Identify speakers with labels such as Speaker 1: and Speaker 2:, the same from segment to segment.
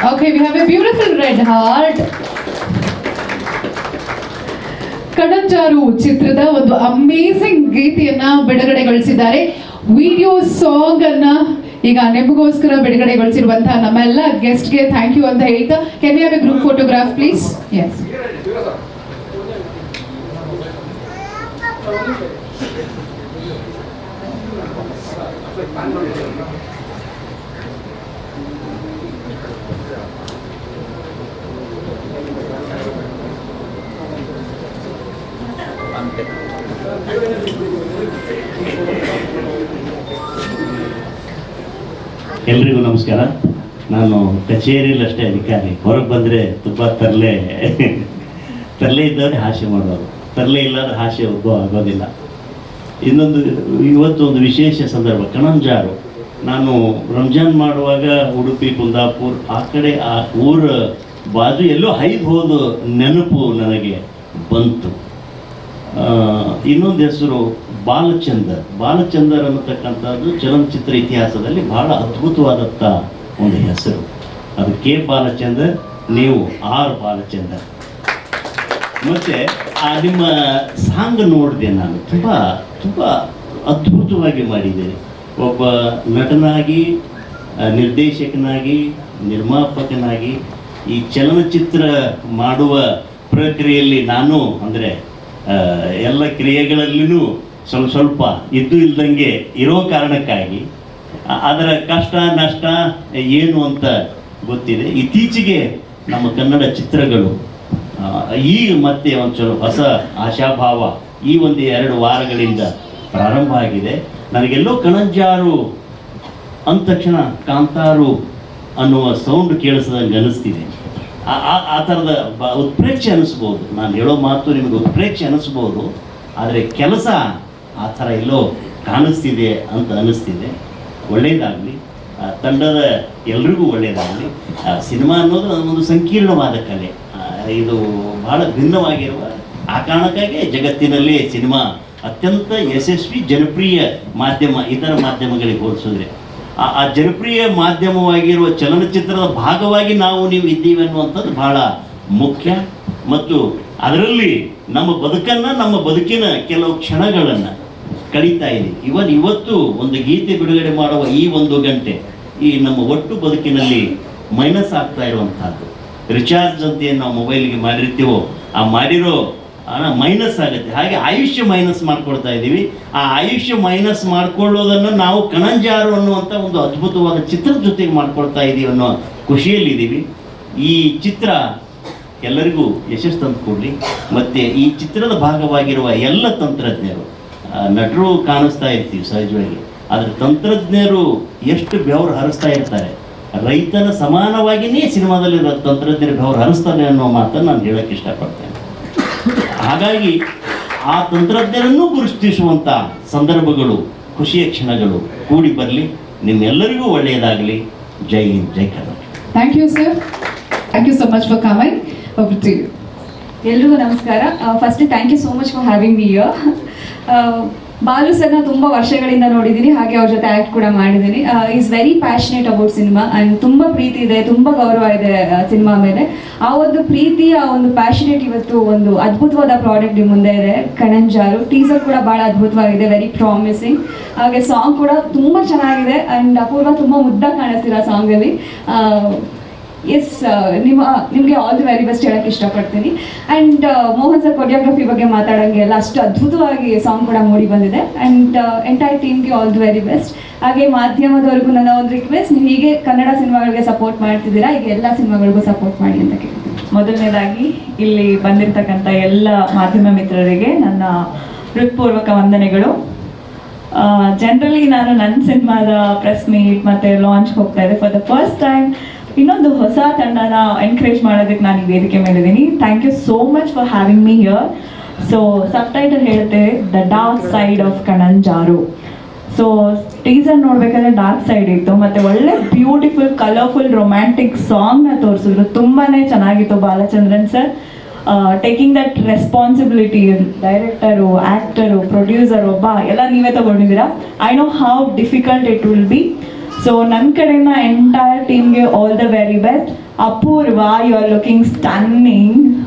Speaker 1: Okay, we have a beautiful red heart. ಕಣಂಜಾರು ಚಿತ್ರದ ಒಂದು amazing ಗೀತೆಯನ್ನ ಬಿಡುಗಡೆಗೊಳಿಸಿದ್ದಾರೆ. ವಿಡಿಯೋ ಸಾಂಗ್ ಅನ್ನ ಈಗ ನಿಮಗೋಸ್ಕರ ಬಿಡುಗಡೆಗೊಳಿಸಿರುವಂತಹ ನಮ್ಮೆಲ್ಲ ಗೆಸ್ಟ್ಗೆ ಥ್ಯಾಂಕ್ ಯು ಅಂತ ಹೇಳ್ತಾ, can we have a group photograph please? Yes.
Speaker 2: ಎಲ್ರಿಗೂ ನಮಸ್ಕಾರ. ನಾನು ಕಚೇರಿಯಲ್ಲಿ ಅಷ್ಟೇ ಅಧಿಕಾರಿ, ಹೊರಗೆ ಬಂದರೆ ತುಂಬ ತರಲೆ ಇದ್ದವ್ರೆ ಹಾಸ್ಯ ಮಾಡೋದು, ತರಲೆ ಇಲ್ಲದ ಹಾಸ್ಯ ಒಬ್ಬ ಆಗೋದಿಲ್ಲ. ಇನ್ನೊಂದು ಇವತ್ತು ಒಂದು ವಿಶೇಷ ಸಂದರ್ಭ, ಕಣಂಜಾರು. ನಾನು ರಂಜಾನ್ ಮಾಡುವಾಗ ಉಡುಪಿ, ಕುಂದಾಪುರ ಆ ಕಡೆ ಆ ಊರ ಬಾಜು ಎಲ್ಲೋ ಹೈದು ಹೋದ ನೆನಪು ನನಗೆ ಬಂತು. ಇನ್ನೊಂದು ಹೆಸರು ಬಾಲಚಂದರ್ ಅನ್ನತಕ್ಕಂಥದ್ದು ಚಲನಚಿತ್ರ ಇತಿಹಾಸದಲ್ಲಿ ಬಹಳ ಅದ್ಭುತವಾದಂಥ ಒಂದು ಹೆಸರು. ಅದು ಕೆ ಬಾಲಚಂದರ್, ನೀವು ಆರ್ ಬಾಲಚಂದರ್. ಮತ್ತು ನಿಮ್ಮ ಸಾಂಗ್ ನೋಡಿದೆ ನಾನು, ತುಂಬ ಅದ್ಭುತವಾಗಿ ಮಾಡಿದ್ದೀರಿ. ಒಬ್ಬ ನಟನಾಗಿ, ನಿರ್ದೇಶಕನಾಗಿ, ನಿರ್ಮಾಪಕನಾಗಿ ಈ ಚಲನಚಿತ್ರ ಮಾಡುವ ಪ್ರಕ್ರಿಯೆಯಲ್ಲಿ ನಾನು ಅಂದರೆ ಎಲ್ಲ ಕ್ರಿಯೆಗಳಲ್ಲಿನೂ ಸ್ವಲ್ಪ ಇಲ್ದಂಗೆ ಇರೋ ಕಾರಣಕ್ಕಾಗಿ ಅದರ ಕಷ್ಟ ನಷ್ಟ ಏನು ಅಂತ ಗೊತ್ತಿದೆ. ಇತ್ತೀಚೆಗೆ ನಮ್ಮ ಕನ್ನಡ ಚಿತ್ರಗಳು ಈಗ ಮತ್ತೆ ಒಂದು ಹೊಸ ಆಶಾಭಾವ ಈ ಒಂದು 2 ವಾರಗಳಿಂದ ಪ್ರಾರಂಭ ಆಗಿದೆ. ನನಗೆಲ್ಲೋ ಕಣಂಜಾರು ಅಂದ ತಕ್ಷಣ ಕಾಂತಾರು ಅನ್ನುವ ಸೌಂಡ್ ಕೇಳಿಸ್ದಂಗೆ ಅನ್ನಿಸ್ತಿದೆ. ಆ ಥರದ ಉತ್ಪ್ರೇಕ್ಷೆ ಅನ್ನಿಸ್ಬೋದು. ನಾನು ಹೇಳೋ ಮಾತು ನಿಮಗೆ ಉತ್ಪ್ರೇಕ್ಷೆ ಅನ್ನಿಸ್ಬೋದು, ಆದರೆ ಕೆಲಸ ಆ ಥರ ಎಲ್ಲೋ ಕಾಣಿಸ್ತಿದೆ ಅಂತ ಅನ್ನಿಸ್ತಿದೆ. ಒಳ್ಳೆಯದಾಗಲಿ, ತಂಡದ ಎಲ್ರಿಗೂ ಒಳ್ಳೆಯದಾಗಲಿ. ಸಿನಿಮಾ ಅನ್ನೋದು ಒಂದು ಸಂಕೀರ್ಣವಾದ ಕಲೆ, ಇದು ಬಹಳ ಭಿನ್ನವಾಗಿರುವ ಆ ಕಾರಣಕ್ಕಾಗಿ ಜಗತ್ತಿನಲ್ಲಿ ಸಿನಿಮಾ ಅತ್ಯಂತ ಯಶಸ್ವಿ ಜನಪ್ರಿಯ ಮಾಧ್ಯಮ ಇತರ ಮಾಧ್ಯಮಗಳಿಗೆ ಹೋಲಿಸಿದ್ರೆ. ಆ ಜನಪ್ರಿಯ ಮಾಧ್ಯಮವಾಗಿರುವ ಚಲನಚಿತ್ರದ ಭಾಗವಾಗಿ ನೀವು ಇದ್ದೀವಿ ಅನ್ನುವಂಥದ್ದು ಬಹಳ ಮುಖ್ಯ. ಮತ್ತು ಅದರಲ್ಲಿ ನಮ್ಮ ಬದುಕನ್ನು, ನಮ್ಮ ಬದುಕಿನ ಕೆಲವು ಕ್ಷಣಗಳನ್ನು ಕಳೀತಾ ಇದ್ದೀವಿ. ಇವತ್ತು ಒಂದು ಗೀತೆ ಬಿಡುಗಡೆ ಮಾಡುವ ಈ 1 ಗಂಟೆ ಈ ನಮ್ಮ ಒಟ್ಟು ಬದುಕಿನಲ್ಲಿ ಮೈನಸ್ ಆಗ್ತಾ ಇರುವಂಥದ್ದು. ರಿಚಾರ್ಜ್ ಅಂತ ಏನು ನಾವು ಮೊಬೈಲ್ಗೆ ಮಾಡಿರ್ತೀವೋ ಆ ಮಾಡಿರೋ ಹಣ ಮೈನಸ್ ಆಗುತ್ತೆ. ಹಾಗೆ ಆಯುಷ್ಯ ಮೈನಸ್ ಮಾಡ್ಕೊಳ್ತಾ ಇದ್ದೀವಿ. ಆ ಆಯುಷ್ಯ ಮೈನಸ್ ಮಾಡ್ಕೊಳ್ಳೋದನ್ನು ನಾವು ಕಣಂಜಾರು ಅನ್ನುವಂಥ ಒಂದು ಅದ್ಭುತವಾದ ಚಿತ್ರದ ಜೊತೆಗೆ ಮಾಡ್ಕೊಳ್ತಾ ಇದ್ದೀವಿ ಅನ್ನೋ ಖುಷಿಯಲ್ಲಿದ್ದೀವಿ. ಈ ಚಿತ್ರ ಎಲ್ಲರಿಗೂ ಯಶಸ್ಸು ತಂದು ಕೊಡಲಿ. ಮತ್ತು ಈ ಚಿತ್ರದ ಭಾಗವಾಗಿರುವ ಎಲ್ಲ ತಂತ್ರಜ್ಞರು, ನಟರು ಕಾಣಿಸ್ತಾ ಇರ್ತೀವಿ ಸಹಜವಾಗಿ, ಆದರೆ ತಂತ್ರಜ್ಞರು ಎಷ್ಟು ಬೆವರು ಹರಿಸ್ತಾ ಇರ್ತಾರೆ. ರೈತನ ಸಮಾನವಾಗಿಯೇ ಸಿನಿಮಾದಲ್ಲಿ ತಂತ್ರಜ್ಞರು ಬೆವರು ಹರಿಸ್ತಾನೆ ಅನ್ನೋ ಮಾತನ್ನು ನಾನು ಹೇಳೋಕ್ಕೆ ಇಷ್ಟಪಡ್ತೇನೆ. ಹಾಗಾಗಿ ಆ ತಂತ್ರಜ್ಞರನ್ನು ಗುರುತಿಸುವಂಥ ಸಂದರ್ಭಗಳು, ಖುಷಿಯ ಕ್ಷಣಗಳು ಕೂಡಿ ಬರಲಿ. ನಿಮ್ಮೆಲ್ಲರಿಗೂ ಒಳ್ಳೆಯದಾಗಲಿ. Jai Hind, Jai Karnataka.
Speaker 1: Thank you sir, thank you so much for coming. Over to you.
Speaker 3: ಎಲ್ರಿಗೂ ನಮಸ್ಕಾರ. First thank you so much for having me here. Balu ಸರ್ನ ತುಂಬ ವರ್ಷಗಳಿಂದ ನೋಡಿದ್ದೀನಿ, ಹಾಗೆ ಅವ್ರ ಜೊತೆ ಆ್ಯಕ್ಟ್ ಕೂಡ ಮಾಡಿದ್ದೀನಿ. Is very passionate about cinema and ತುಂಬ ಪ್ರೀತಿ ಇದೆ, ತುಂಬ ಗೌರವ ಇದೆ ಸಿನಿಮಾ ಮೇಲೆ. ಆ ಒಂದು ಪ್ರೀತಿ, ಆ ಒಂದು ಪ್ಯಾಷನೇಟ್ ಇವತ್ತು ಒಂದು ಅದ್ಭುತವಾದ ಪ್ರಾಡಕ್ಟ್ ನಿಮ್ಮ ಮುಂದೆ ಇದೆ, ಕಣಂಜಾರು. ಟೀಸರ್ ಕೂಡ ಭಾಳ ಅದ್ಭುತವಾಗಿದೆ, ವೆರಿ ಪ್ರಾಮಿಸಿಂಗ್. ಹಾಗೆ ಸಾಂಗ್ ಕೂಡ ತುಂಬ ಚೆನ್ನಾಗಿದೆ ಆ್ಯಂಡ್ ಅಪೂರ್ವ ತುಂಬ ಮುದ್ದಾಗಿ ಕಾಣಿಸ್ತೀರ ಸಾಂಗಲ್ಲಿ. ಎಸ್, ನಿಮಗೆ ಆಲ್ ದಿ ವೆರಿ ಬೆಸ್ಟ್ ಹೇಳೋಕ್ಕೆ ಇಷ್ಟಪಡ್ತೀನಿ. ಆ್ಯಂಡ್ ಮೋಹನ್ ಸರ್ ಕೊರಿಯೋಗ್ರಫಿ ಬಗ್ಗೆ ಮಾತಾಡೋಂಗೆ ಎಲ್ಲ ಅಷ್ಟು ಅದ್ಭುತವಾಗಿ ಸಾಂಗ್ ಕೂಡ ಮೂಡಿ ಬಂದಿದೆ. ಆ್ಯಂಡ್ ಎಂಟೈರ್ ಟೀಮ್ಗೆ ಆಲ್ ದಿ ವೆರಿ ಬೆಸ್ಟ್. ಹಾಗೆ ಮಾಧ್ಯಮದವರೆಗೂ ನನ್ನ ಒಂದು ರಿಕ್ವೆಸ್ಟ್, ನೀವು ಹೀಗೆ ಕನ್ನಡ ಸಿನಿಮಾಗಳಿಗೆ ಸಪೋರ್ಟ್ ಮಾಡ್ತಿದ್ದೀರಾ, ಈಗ ಎಲ್ಲ ಸಿನಿಮಾಗಳಿಗೂ ಸಪೋರ್ಟ್ ಮಾಡಿ ಅಂತ ಕೇಳ್ತೀನಿ.
Speaker 4: ಮೊದಲನೇದಾಗಿ ಇಲ್ಲಿ ಬಂದಿರತಕ್ಕಂಥ ಎಲ್ಲ ಮಾಧ್ಯಮ ಮಿತ್ರರಿಗೆ ನನ್ನ ಹೃತ್ಪೂರ್ವಕ ವಂದನೆಗಳು. ಜನರಲಿ ನಾನು ನನ್ನ ಸಿನಿಮಾದ ಪ್ರೆಸ್ ಮೀಟ್ ಮತ್ತು ಲಾಂಚ್ ಹೋಗ್ತಾ ಇದೆ. ಫಾರ್ ದ ಫಸ್ಟ್ ಟೈಮ್ ಇನ್ನೊಂದು ಹೊಸ ತಂಡನ ಎನ್ಕರೇಜ್ ಮಾಡೋದಕ್ಕೆ ನಾನು ಈ ವೇದಿಕೆ ಮೇಲಿದ್ದೀನಿ. Thank you so much for having me here. So subtitle ಹೇಳುತ್ತೆ the dark side of Kananjaru. So teaser ನೋಡ್ಬೇಕಾದ್ರೆ ಡಾರ್ಕ್ ಸೈಡ್ ಇತ್ತು, ಮತ್ತು ಒಳ್ಳೆ ಬ್ಯೂಟಿಫುಲ್ ಕಲರ್ಫುಲ್ ರೊಮ್ಯಾಂಟಿಕ್ ಸಾಂಗ್ನ ತೋರಿಸಿದ್ರು. ತುಂಬಾ ಚೆನ್ನಾಗಿತ್ತು Balachandran sir. Taking that responsibility, director, actor, producer ಒಬ್ಬ ಎಲ್ಲ ನೀವೇ ತಗೊಂಡಿದ್ದೀರಾ. I know how difficult it will be. So ನನ್ನ ಕಡೆಯಿಂದ ಎಂಟೈರ್ ಟೀಮ್ಗೆ all the very best. Apoorva, you are looking stunning.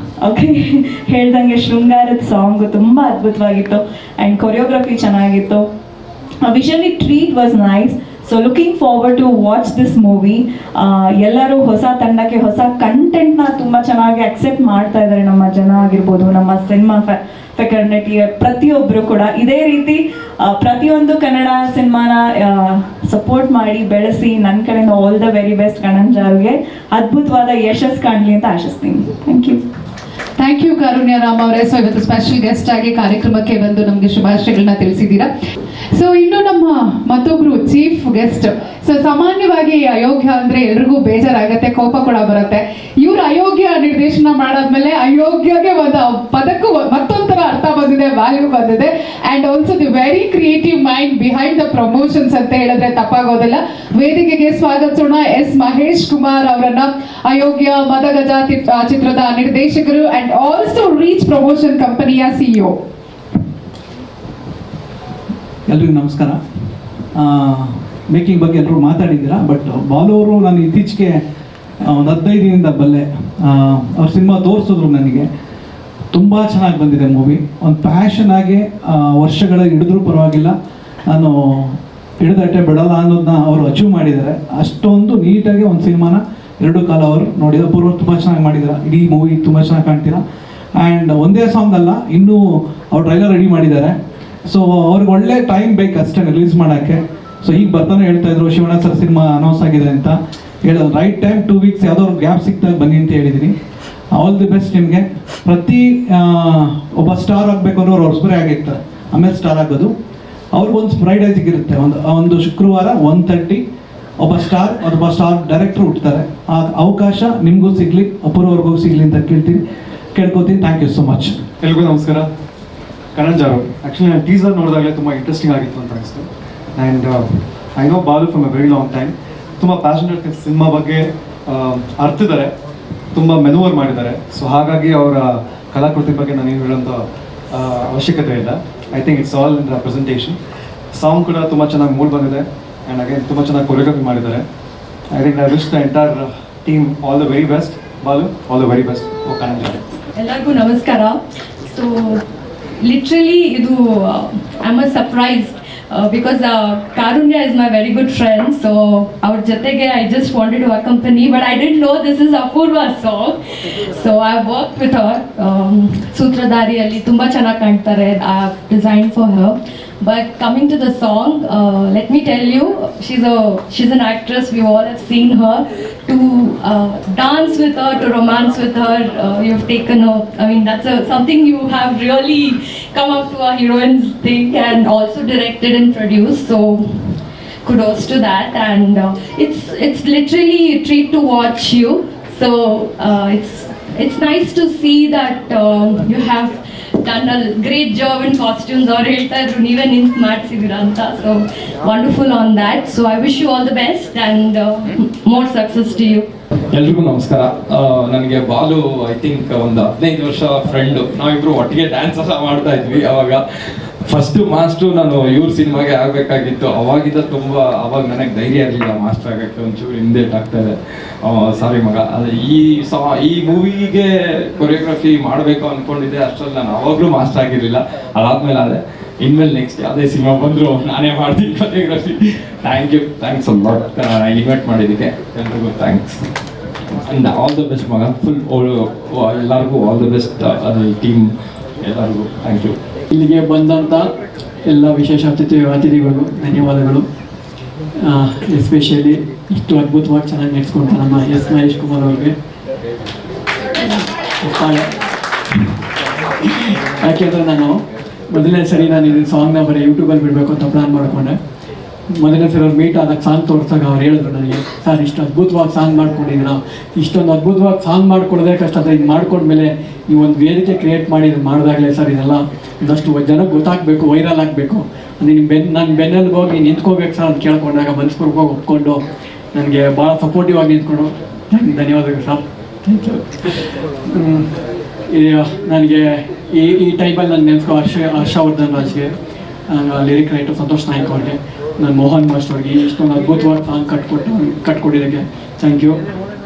Speaker 4: Okay, ಹೇಳ್ದಂಗೆ ಶೃಂಗಾರದ ಸಾಂಗು ತುಂಬ ಅದ್ಭುತವಾಗಿತ್ತು ಆ್ಯಂಡ್ ಕೊರಿಯೋಗ್ರಫಿ ಚೆನ್ನಾಗಿತ್ತು. Visually treat was nice. So looking forward to watch this movie. ಎಲ್ಲರೂ ಹೊಸ ತಂಡಕ್ಕೆ ಹೊಸ ಕಂಟೆಂಟ್ನ ತುಂಬ ಚೆನ್ನಾಗಿ ಅಕ್ಸೆಪ್ಟ್ ಮಾಡ್ತಾ ಇದ್ದಾರೆ. ನಮ್ಮ ಜನ ಆಗಿರ್ಬೋದು, ನಮ್ಮ ಸಿನಿಮಾ ಫೆಟರ್ನಿಟಿ ಪ್ರತಿಯೊಬ್ಬರು ಕೂಡ ಇದೇ ರೀತಿ ಪ್ರತಿಯೊಂದು ಕನ್ನಡ ಸಿನಿಮಾನ ಸಪೋರ್ಟ್ ಮಾಡಿ ಬೆಳೆಸಿ ನನ್ನ ಕಡೆಯಿಂದ ಆಲ್ ದ ವೆರಿ ಬೆಸ್ಟ್. ಕಣಂಜಾರುಗೆ ಅದ್ಭುತವಾದ ಯಶಸ್ಸು ಕಾಣಲಿ ಅಂತ ಆಶಿಸ್ತೀನಿ. Thank you.
Speaker 1: Thank you Karunya Ram ಅವರೇ. ಸೊ ಇವತ್ತು ಸ್ಪೆಷಲ್ ಗೆಸ್ಟ್ ಆಗಿ ಕಾರ್ಯಕ್ರಮಕ್ಕೆ ಬಂದು ನಮಗೆ ಶುಭಾಶಯಗಳನ್ನ ತಿಳಿಸಿದ್ದೀರಾ. ಸೊ ಇನ್ನು ನಮ್ಮ ಮತ್ತೊಬ್ರು ಚೀಫ್ ಗೆಸ್ಟ್. ಸೊ ಸಾಮಾನ್ಯವಾಗಿ ಅಯೋಗ್ಯ ಅಂದ್ರೆ ಎಲ್ರಿಗೂ ಬೇಜಾರಾಗತ್ತೆ, ಕೋಪ ಕೂಡ ಬರುತ್ತೆ. ಇವ್ರು ಅಯೋಗ್ಯ ನಿರ್ದೇಶನ ಮಾಡಾದ್ಮೇಲೆ ಅಯೋಗ್ಯಗೆ ಒಂದು ಪದಕ್ಕೂ ಮತ್ತೊಂಥರ ಅರ್ಥ ಬಂದಿದೆ, ವ್ಯಾಲ್ಯೂ ಬಂದಿದೆ. And also the very creative mind behind the promotions ಅಂತ ಹೇಳಿದ್ರೆ ತಪ್ಪಾಗೋದಿಲ್ಲ. ವೇದಿಕೆಗೆ ಸ್ವಾಗತಿಸೋಣ ಎಸ್ ಮಹೇಶ್ ಕುಮಾರ್ ಅವರನ್ನ, ಅಯೋಗ್ಯ, ಮದಗಜ ಚಿತ್ರದ ನಿರ್ದೇಶಕರು ಅಂಡ್ ಆಲ್ಸೋ ರೀಚ್ ಪ್ರಮೋಷನ್ ಕಂಪನಿಯ ಸಿಇಒ.
Speaker 5: ಎಲ್ರಿಗೂ ನಮಸ್ಕಾರ. ಮೇಕಿಂಗ್ ಬಗ್ಗೆ ಎಲ್ಲರೂ ಮಾತಾಡಿದ್ದೀರಾ, ಬಟ್ ಬಾಲು ಅವರು ನಾನು ಇತ್ತೀಚೆಗೆ ಒಂದು 15 ದಿನದಿಂದ ಬಲ್ಲೆ. ಅವ್ರ ಸಿನಿಮಾ ತೋರಿಸಿದ್ರು ನನಗೆ. ತುಂಬ ಚೆನ್ನಾಗಿ ಬಂದಿದೆ ಮೂವಿ. ಒಂದು ಪ್ಯಾಷನ್ ಆಗಿ ವರ್ಷಗಳ ಹಿಡಿದ್ರೂ ಪರವಾಗಿಲ್ಲ, ನಾನು ಹಿಡಿದಟ್ಟೆ ಬಿಡಲ್ಲ ಅನ್ನೋದನ್ನ ಅವರು ಅಚೀವ್ ಮಾಡಿದ್ದಾರೆ. ಅಷ್ಟೊಂದು ನೀಟಾಗಿ ಒಂದು ಸಿನಿಮಾನ 2 ಕಾಲ ಅವರು ನೋಡಿದ ಪೂರ್ವ ತುಂಬ ಚೆನ್ನಾಗಿ ಮಾಡಿದ್ದಾರೆ. ಇಡೀ ಮೂವಿ ತುಂಬ ಚೆನ್ನಾಗಿ ಕಾಣ್ತೀರಾ. ಆ್ಯಂಡ್ ಒಂದೇ ಸಾಂಗ್ ಅಲ್ಲ, ಇನ್ನೂ ಅವ್ರು ಟ್ರೈಲರ್ ರೆಡಿ ಮಾಡಿದ್ದಾರೆ. ಸೊ ಅವ್ರಿಗೆ ಒಳ್ಳೆ ಟೈಮ್ ಬೇಕು ಅಷ್ಟೇ ರಿಲೀಸ್ ಮಾಡೋಕ್ಕೆ. ಸೊ ಈಗ ಬರ್ತಾನೆ ಹೇಳ್ತಾ ಇದ್ರು ಶಿವಣ್ಣ ಸರ್ ಸಿನಿಮಾ ಅನೌನ್ಸ್ ಆಗಿದೆ ಅಂತ ಹೇಳೋದು. ರೈಟ್ ಟೈಮ್ 2 ವೀಕ್ಸ್ ಯಾವುದೋ ಒಂದು ಗ್ಯಾಪ್ ಸಿಕ್ತಾಗ ಬನ್ನಿ ಅಂತ ಹೇಳಿದ್ದೀನಿ. ಆಲ್ ದಿ ಬೆಸ್ಟ್ ನಿಮಗೆ. ಪ್ರತಿ ಒಬ್ಬ ಸ್ಟಾರ್ ಆಗಬೇಕು ಅನ್ನೋ ಅವ್ರು ಹೊಸಬರೇ ಆಗಿರ್ತಾರೆ, ಆಮೇಲೆ ಸ್ಟಾರ್ ಆಗೋದು. ಅವ್ರಿಗೊಂದು ಫ್ರೈಡೇ ಸಿಗಿರುತ್ತೆ, ಒಂದು ಶುಕ್ರವಾರ 1:30 ಒಬ್ಬ ಸ್ಟಾರ್ ಡೈರೆಕ್ಟ್ರು ಹುಡ್ತಾರೆ. ಆ ಅವಕಾಶ ನಿಮಗೂ ಸಿಗಲಿ, ಅಪೂರ್ವರ್ಗೂ ಸಿಗಲಿ ಅಂತ ಕೇಳ್ಕೊತೀನಿ. Thank you so much.
Speaker 6: ಎಲ್ರಿಗೂ ನಮಸ್ಕಾರ. ಕಣಂಜಾರು ಆ್ಯಕ್ಚುಲಿ ನಾನು ಟೀಸರ್ ನೋಡಿದಾಗಲೇ ತುಂಬ ಇಂಟ್ರೆಸ್ಟಿಂಗ್ ಆಗಿತ್ತು ಅಂತ ಅನಿಸ್ತು. And I know Balu from a very long time. ತುಂಬ ಪ್ಯಾಷನೇಟ್ ಸಿನಿಮಾ ಬಗ್ಗೆ ಅರ್ತಿದ್ದಾರೆ, ತುಂಬ ಮೆನುವರ್ ಮಾಡಿದ್ದಾರೆ. ಸೊ ಹಾಗಾಗಿ ಅವರ ಕಲಾಕೃತಿ ಬಗ್ಗೆ ನಾನು ಏನು ಹೇಳೋಂಥ ಅವಶ್ಯಕತೆ ಇಲ್ಲ. I think it's all in the presentation. Song ಕೂಡ ತುಂಬ ಚೆನ್ನಾಗಿ ಮೂಡ್ ಬಂದಿದೆ ಆ್ಯಂಡ್ ಅಗೇನ್ ತುಂಬ ಚೆನ್ನಾಗಿ ಕೊರಿಯೋಗ್ರಫಿ ಮಾಡಿದ್ದಾರೆ. I think I wish the entire team all the very best. Balu, all the very best. ಓ ಕಣಂಜಾರು.
Speaker 3: ಎಲ್ಲರಿಗೂ ನಮಸ್ಕಾರ. ಸೊ ಲಿಟ್ರಲಿ ಇದು I am surprised because Karunya is my very good friend. So ಅವ್ರ ಜೊತೆಗೆ I just wanted to accompany, but I didn't know this is Apoorva song. So I work with her. ಸೂತ್ರಧಾರಿಯಲ್ಲಿ ತುಂಬ ಚೆನ್ನಾಗಿ ಕಾಣ್ತಾರೆ. I have design for her. But coming to the song, let me tell you, she's an actress. We all have seen her. To dance with her, to romance with her, you've taken her. I mean, that's something you have really come up to a heroine's thing, and also directed and produced. So kudos to that. And it's literally a treat to watch you. So it's nice to see that you have done a great job in costumes. Or ಹೇಳ್ತಾ ಇದ್ರು ನೀವೇ ನಿಂತು ಮಾಡ್ಸಿದ್ದೀರಾ ಅಂತ. So wonderful on that. So I wish you all the best and more success to you.
Speaker 7: ಎಲ್ರಿಗೂ ನಮಸ್ಕಾರ. ನನಗೆ Balu I think ಒಂದು 15 ವರ್ಷ ಫ್ರೆಂಡು. ನಾವಿಬ್ರು ಒಟ್ಟಿಗೆ ಡ್ಯಾನ್ಸ್ ಸಹ ಮಾಡ್ತಾ ಇದ್ವಿ. ಅವಾಗ ಮಾಸ್ಟ್ರು ನಾನು ಇವ್ರ ಸಿನಿಮಾಗೆ ಆಗಬೇಕಾಗಿತ್ತು. ಅವಾಗ ನನಗೆ ಧೈರ್ಯ ಇರಲಿಲ್ಲ ಮಾಸ್ಟರ್ ಆಗೋಕ್ಕೆ. ಒಂಚೂರು ಹಿಂದೇಟ್ ಆಗ್ತಾ ಇದೆ. ಸಾರಿ ಮಗ. ಅದು ಈ ಮೂವಿಗೆ ಕೊರಿಯೋಗ್ರಫಿ ಮಾಡಬೇಕು ಅಂದ್ಕೊಂಡಿದ್ದೆ. ಅಷ್ಟರಲ್ಲಿ ನಾನು ಅವಾಗಲೂ ಮಾಸ್ಟರ್ ಆಗಿರಲಿಲ್ಲ. ಅದಾದ್ಮೇಲೆ ಇನ್ಮೇಲೆ ನೆಕ್ಸ್ಟ್ ಯಾವುದೇ ಸಿನಿಮಾ ಬಂದರೂ ನಾನೇ ಮಾಡ್ತೀನಿ choreography. Thanks a lot invite ಮಾಡಿದ್ದಕ್ಕೆ ಎಲ್ರಿಗೂ thanks. And all the best ಮಗ. ಫುಲ್ ಎಲ್ಲರಿಗೂ ಆಲ್ ದ ಬೆಸ್ಟ್. ಟೀಮ್ ಎಲ್ಲರಿಗೂ ಥ್ಯಾಂಕ್ ಯು.
Speaker 8: ಇಲ್ಲಿಗೆ ಬಂದಂಥ ಎಲ್ಲ ವಿಶೇಷ ಅತಿಥಿಗಳು ಧನ್ಯವಾದಗಳು. ಎಸ್ಪೆಷಲಿ ಇಷ್ಟು ಅದ್ಭುತವಾಗಿ ಚೆನ್ನಾಗಿ ನಡೆಸ್ಕೊಂಡ ನಮ್ಮ ಎಸ್ ಮಹೇಶ್ ಕುಮಾರ್ ಅವ್ರಿಗೆ. ಯಾಕೆಂದರೆ ನಾನು ಮೊದಲನೇ ಸರಿ ನಾನು ಇದು ಸಾಂಗ್ನ ಬರೀ ಯೂಟ್ಯೂಬಲ್ಲಿ ಬಿಡಬೇಕು ಅಂತ ಪ್ಲ್ಯಾನ್ ಮಾಡಿಕೊಂಡೆ. ಮೊದಲನೇ ಸರಿ ಅವ್ರು ಮೀಟ್ ಆದಾಗ ಸಾಂಗ್ ತೋರಿಸಿದಾಗ ಅವ್ರು ಹೇಳಿದ್ರು ನನಗೆ, ಸರ್ ಇಷ್ಟು ಅದ್ಭುತವಾಗಿ ಸಾಂಗ್ ಮಾಡ್ಕೊಂಡಿದ್ದೀರಾ, ಇಷ್ಟೊಂದು ಅದ್ಭುತವಾಗಿ ಸಾಂಗ್ ಮಾಡ್ಕೊಳ್ಳೋದೇ ಕಷ್ಟ ಆದರೆ ಇದು ಮಾಡ್ಕೊಂಡ್ಮೇಲೆ ನೀವು ಒಂದು ವೇದಿಕೆ ಕ್ರಿಯೇಟ್ ಮಾಡಿ ಇದು ಮಾಡಿದಾಗಲೇ ಸರ್ ಇದೆಲ್ಲ ಒಂದಷ್ಟು ಜನಕ್ಕೆ ಗೊತ್ತಾಗಬೇಕು, ವೈರಲ್ ಆಗಬೇಕು, ನಾನು ಬೆನ್ನಲ್ಲಿ ಹೋಗಿ ನಿಂತ್ಕೋಬೇಕು ಸರ್ ಅಂತ ಕೇಳ್ಕೊಂಡಾಗ ಮನಸ್ಪೂರ್ವಕವಾಗಿ ಒಪ್ಕೊಂಡು ನನಗೆ ಭಾಳ ಸಪೋರ್ಟಿವ್ ಆಗಿ ನಿಂತ್ಕೊಂಡು ಧನ್ಯವಾದಗಳು ಸರ್. Thank you. ನನಗೆ ಈ ಟೈಮಲ್ಲಿ ನಾನು ನೆನೆಸ್ಕೊ ಹರ್ಷವರ್ಧನ್ ರಾಜ್ಗೆ, ಲಿರಿಕ್ ರೈಟರ್ ಸಂತೋಷ್ ನಾಯ್ಕ್ ಅವ್ರಿಗೆ, ನಾನು ಮೋಹನ್ ಮಾಸ್ಟರ್ ಅವ್ರಿಗೆ ಇಷ್ಟೊಂದು ಅದ್ಭುತವಾಗಿ ಸಾಂಗ್ ಕಟ್ಕೊಟ್ಟಿದ್ದಕ್ಕೆ ಥ್ಯಾಂಕ್ ಯು.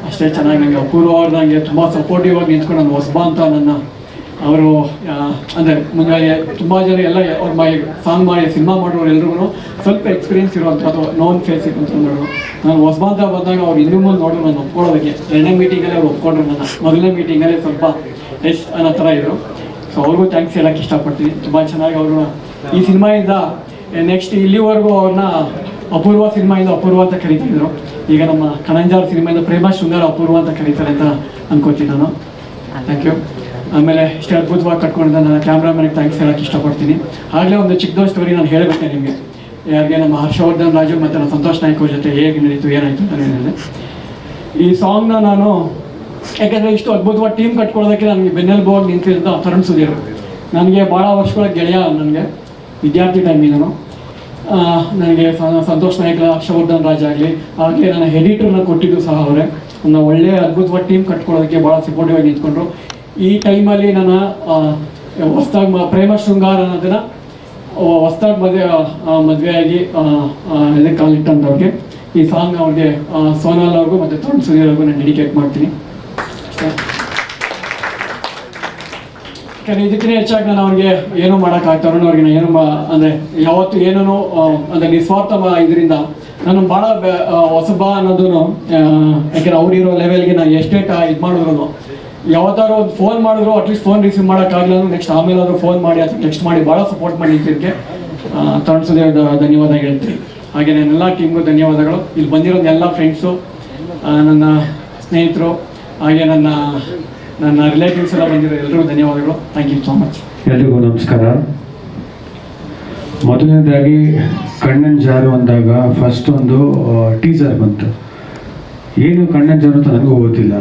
Speaker 8: ಅಷ್ಟೇ ಚೆನ್ನಾಗಿ ನನಗೆ ಅಪೂರ್ವ ಅವ್ರು ನನಗೆ ತುಂಬ ಸಪೋರ್ಟಿವ್ ಆಗಿ ನಿಂತ್ಕೊಂಡು ನಾನು ಹೊಸಬ ಅಂತ ನನ್ನ ಅವರು ಅಂದರೆ ಮುಂಜಾನೆ ತುಂಬ ಜನ ಎಲ್ಲ ಅವ್ರ ಸಾಂಗ್ ಮಾಡಿ ಸಿನಿಮಾ ಮಾಡೋರು ಎಲ್ರಿಗೂ ಸ್ವಲ್ಪ ಎಕ್ಸ್ಪೀರಿಯನ್ಸ್ ಇರುವಂಥ ಅಥವಾ ನೋನ್ ಫೇಸ್ ಇರುವಂಥ ನೋಡು ನಾನು ಹೊಸಬ ಅಂತ ಬಂದಾಗ ಅವ್ರು ಇನ್ನೂ ಮುಂದೆ ನೋಡು ನಾನು ಒಪ್ಕೊಳ್ಳೋದಕ್ಕೆ 2ನೇ ಮೀಟಿಂಗಲ್ಲೇ ಅವ್ರು ಒಪ್ಕೊಂಡ್ರು ನನ್ನ 1ನೇ ಮೀಟಿಂಗಲ್ಲೇ ಸ್ವಲ್ಪ ಅನ್ನೋ ಥರ ಇದ್ದರು. ಸೊ ಅವ್ರಿಗೂ ಥ್ಯಾಂಕ್ಸ್ ಹೇಳೋಕ್ಕೆ ಇಷ್ಟಪಡ್ತೀನಿ. ತುಂಬ ಚೆನ್ನಾಗಿ ಅವರು ಈ ಸಿನಿಮಾಯಿಂದ ನೆಕ್ಸ್ಟ್ ಇಲ್ಲಿವರೆಗೂ ಅವ್ರನ್ನ ಅಪೂರ್ವ ಸಿನಿಮಾಯಿಂದ ಅಪೂರ್ವ ಅಂತ ಕರಿತಿದ್ರು. ಈಗ ನಮ್ಮ ಕಣಂಜಾರ್ ಸಿನಿಮಾಯಿಂದ ಪ್ರೇಮ ಶೃಂಗಾರ ಅಪೂರ್ವ ಅಂತ ಕರೀತಾರೆ ಅಂತ ಅನ್ಕೋತೀನಿ ನಾನು. Thank you. ಆಮೇಲೆ ಇಷ್ಟು ಅದ್ಭುತವಾಗಿ ಕಟ್ಕೊಂಡಿದ್ದ ನನ್ನ ಕ್ಯಾಮ್ರಾಮನ್ಗೆ ಥ್ಯಾಂಕ್ಸ್ ಹೇಳೋಕ್ಕೆ ಇಷ್ಟಪಡ್ತೀನಿ. ಆಗಲೇ ಒಂದು ಚಿಕ್ಕದೊಂದು ಸ್ಟೋರಿ ನಾನು ಹೇಳಬೇಕೆ ನಿಮಗೆ, ಯಾರಿಗೆ ನಮ್ಮ ಹರ್ಷವರ್ಧನ್ ರಾಜು ಮತ್ತು ನಮ್ಮ ಸಂತೋಷ್ ನಾಯ್ಕ ಅವ್ರ ಜೊತೆ ಹೇಗೆ ನಡೀತು ಏನಾಯಿತು ಅಂತ ಹೇಳಿದೆ. ಈ ಸಾಂಗ್ನ ನಾನು ಯಾಕೆಂದರೆ ಇಷ್ಟು ಅದ್ಭುತವಾಗಿ ಟೀಮ್ ಕಟ್ಕೊಳ್ಳೋದಕ್ಕೆ ನನಗೆ ಬೆನ್ನೆಲುಬಾಗಿ ನಿಂತಿದ್ದ ತರುಣ್ ಸುಧೀರ್ ನನಗೆ ಭಾಳ ವರ್ಷಗಳ ಗೆಳೆಯ. ನನಗೆ ವಿದ್ಯಾರ್ಥಿ ಟೈಮಿಂದನು ನನಗೆ ಸಂತೋಷ್ ನಾಯ್ಕ, ಹರ್ಷವರ್ಧನ್ ರಾಜ್ ಆಗಲಿ, ಹಾಗೆ ನನ್ನ ಎಡಿಟರ್ನ ಕೊಟ್ಟಿದ್ದು ಸಹ ಅವರೇ. ನನ್ನ ಒಳ್ಳೆಯ ಅದ್ಭುತವಾಗಿ ಟೀಮ್ ಕಟ್ಕೊಳ್ಳೋದಕ್ಕೆ ಭಾಳ ಸಪೋರ್ಟಿವ್ ಆಗಿ ನಿಂತ್ಕೊಂಡ್ರು. ಈ ಟೈಮಲ್ಲಿ ನನ್ನ ಹೊಸ್ದಾಗಿ ಪ್ರೇಮ ಶೃಂಗಾರ ಅನ್ನೋದನ್ನು ಹೊಸ್ದಾಗಿ ಮದುವೆಯಾಗಿ ಇದಕ್ಕೆ ಕಾಲಿಟ್ಟಂಥವ್ರಿಗೆ ಈ ಸಾಂಗ್ ಅವ್ರಿಗೆ ಸೋನಾಲ್ ಅವ್ರಿಗೂ ಮತ್ತು ತರುಣ್ ಸುಧೀರ್ ಅವ್ರಿಗೂ ನಾನು ಡೆಡಿಕೇಟ್ ಮಾಡ್ತೀನಿ. ಯಾಕಂದರೆ ಇದಕ್ಕಿಂತ ಹೆಚ್ಚಾಗಿ ನಾನು ಅವ್ರಿಗೆ ಏನೂ ಮಾಡೋಕ್ಕಾಗ್ತಾರೋ ಅವ್ರಿಗೆ ಏನು ಅಂದರೆ ಯಾವತ್ತು ಏನೂ ಅಂದರೆ ನಿಸ್ವಾರ್ಥ ಇದರಿಂದ ನಾನು ಭಾಳ ಹೊಸಬ ಅನ್ನೋದು ಯಾಕೆಂದರೆ ಅವ್ರಿರೋ ಲೆವೆಲ್ಗೆ ನಾನು ಎಷ್ಟೇ ಇದು ಮಾಡಿದ್ರು ಯಾವತ್ತಾರು ಒಂದು ಫೋನ್ ಮಾಡಿದ್ರು ಅಟ್ಲೀಸ್ಟ್ ಫೋನ್ ರಿಸೀವ್ ಮಾಡೋಕ್ಕಾಗಲ್ಲ ಅಂದ್ರೆ ನೆಕ್ಸ್ಟ್ ಆಮೇಲೆ ಆದರೂ ಫೋನ್ ಮಾಡಿ ಅಥವಾ ಟೆಕ್ಸ್ಟ್ ಮಾಡಿ ಭಾಳ ಸಪೋರ್ಟ್ ಮಾಡಿ ನಿಂತಿದ್ದಕ್ಕೆ ತರುಣ್ ಸುಧೀರ್ ಧನ್ಯವಾದ ಹೇಳ್ತೀನಿ. ಹಾಗೆ ನನ್ನೆಲ್ಲ ಟೀಮ್ಗೂ ಧನ್ಯವಾದಗಳು. ಇಲ್ಲಿ ಬಂದಿರೋದು ಎಲ್ಲ ಫ್ರೆಂಡ್ಸು, ನನ್ನ ಸ್ನೇಹಿತರು, ಹಾಗೆ ನನ್ನ ರಿಲೇಟಿವ್ಸ್ ಎಲ್ಲ ಬಂದಿರೋ ಎಲ್ರಿಗೂ ಧನ್ಯವಾದಗಳು. Thank you so much.
Speaker 9: ಎಲ್ರಿಗೂ ನಮಸ್ಕಾರ. ಮೊದಲನೇದಾಗಿ ಕಣ್ಣನ್ ಜಾರು ಅಂದಾಗ ಫಸ್ಟ್ ಒಂದು ಟೀಸರ್ ಬಂತು. ಏನು ಕಣ್ಣನ್ ಜಾರು ಅಂತ ನನಗೂ ಗೊತ್ತಿಲ್ಲ.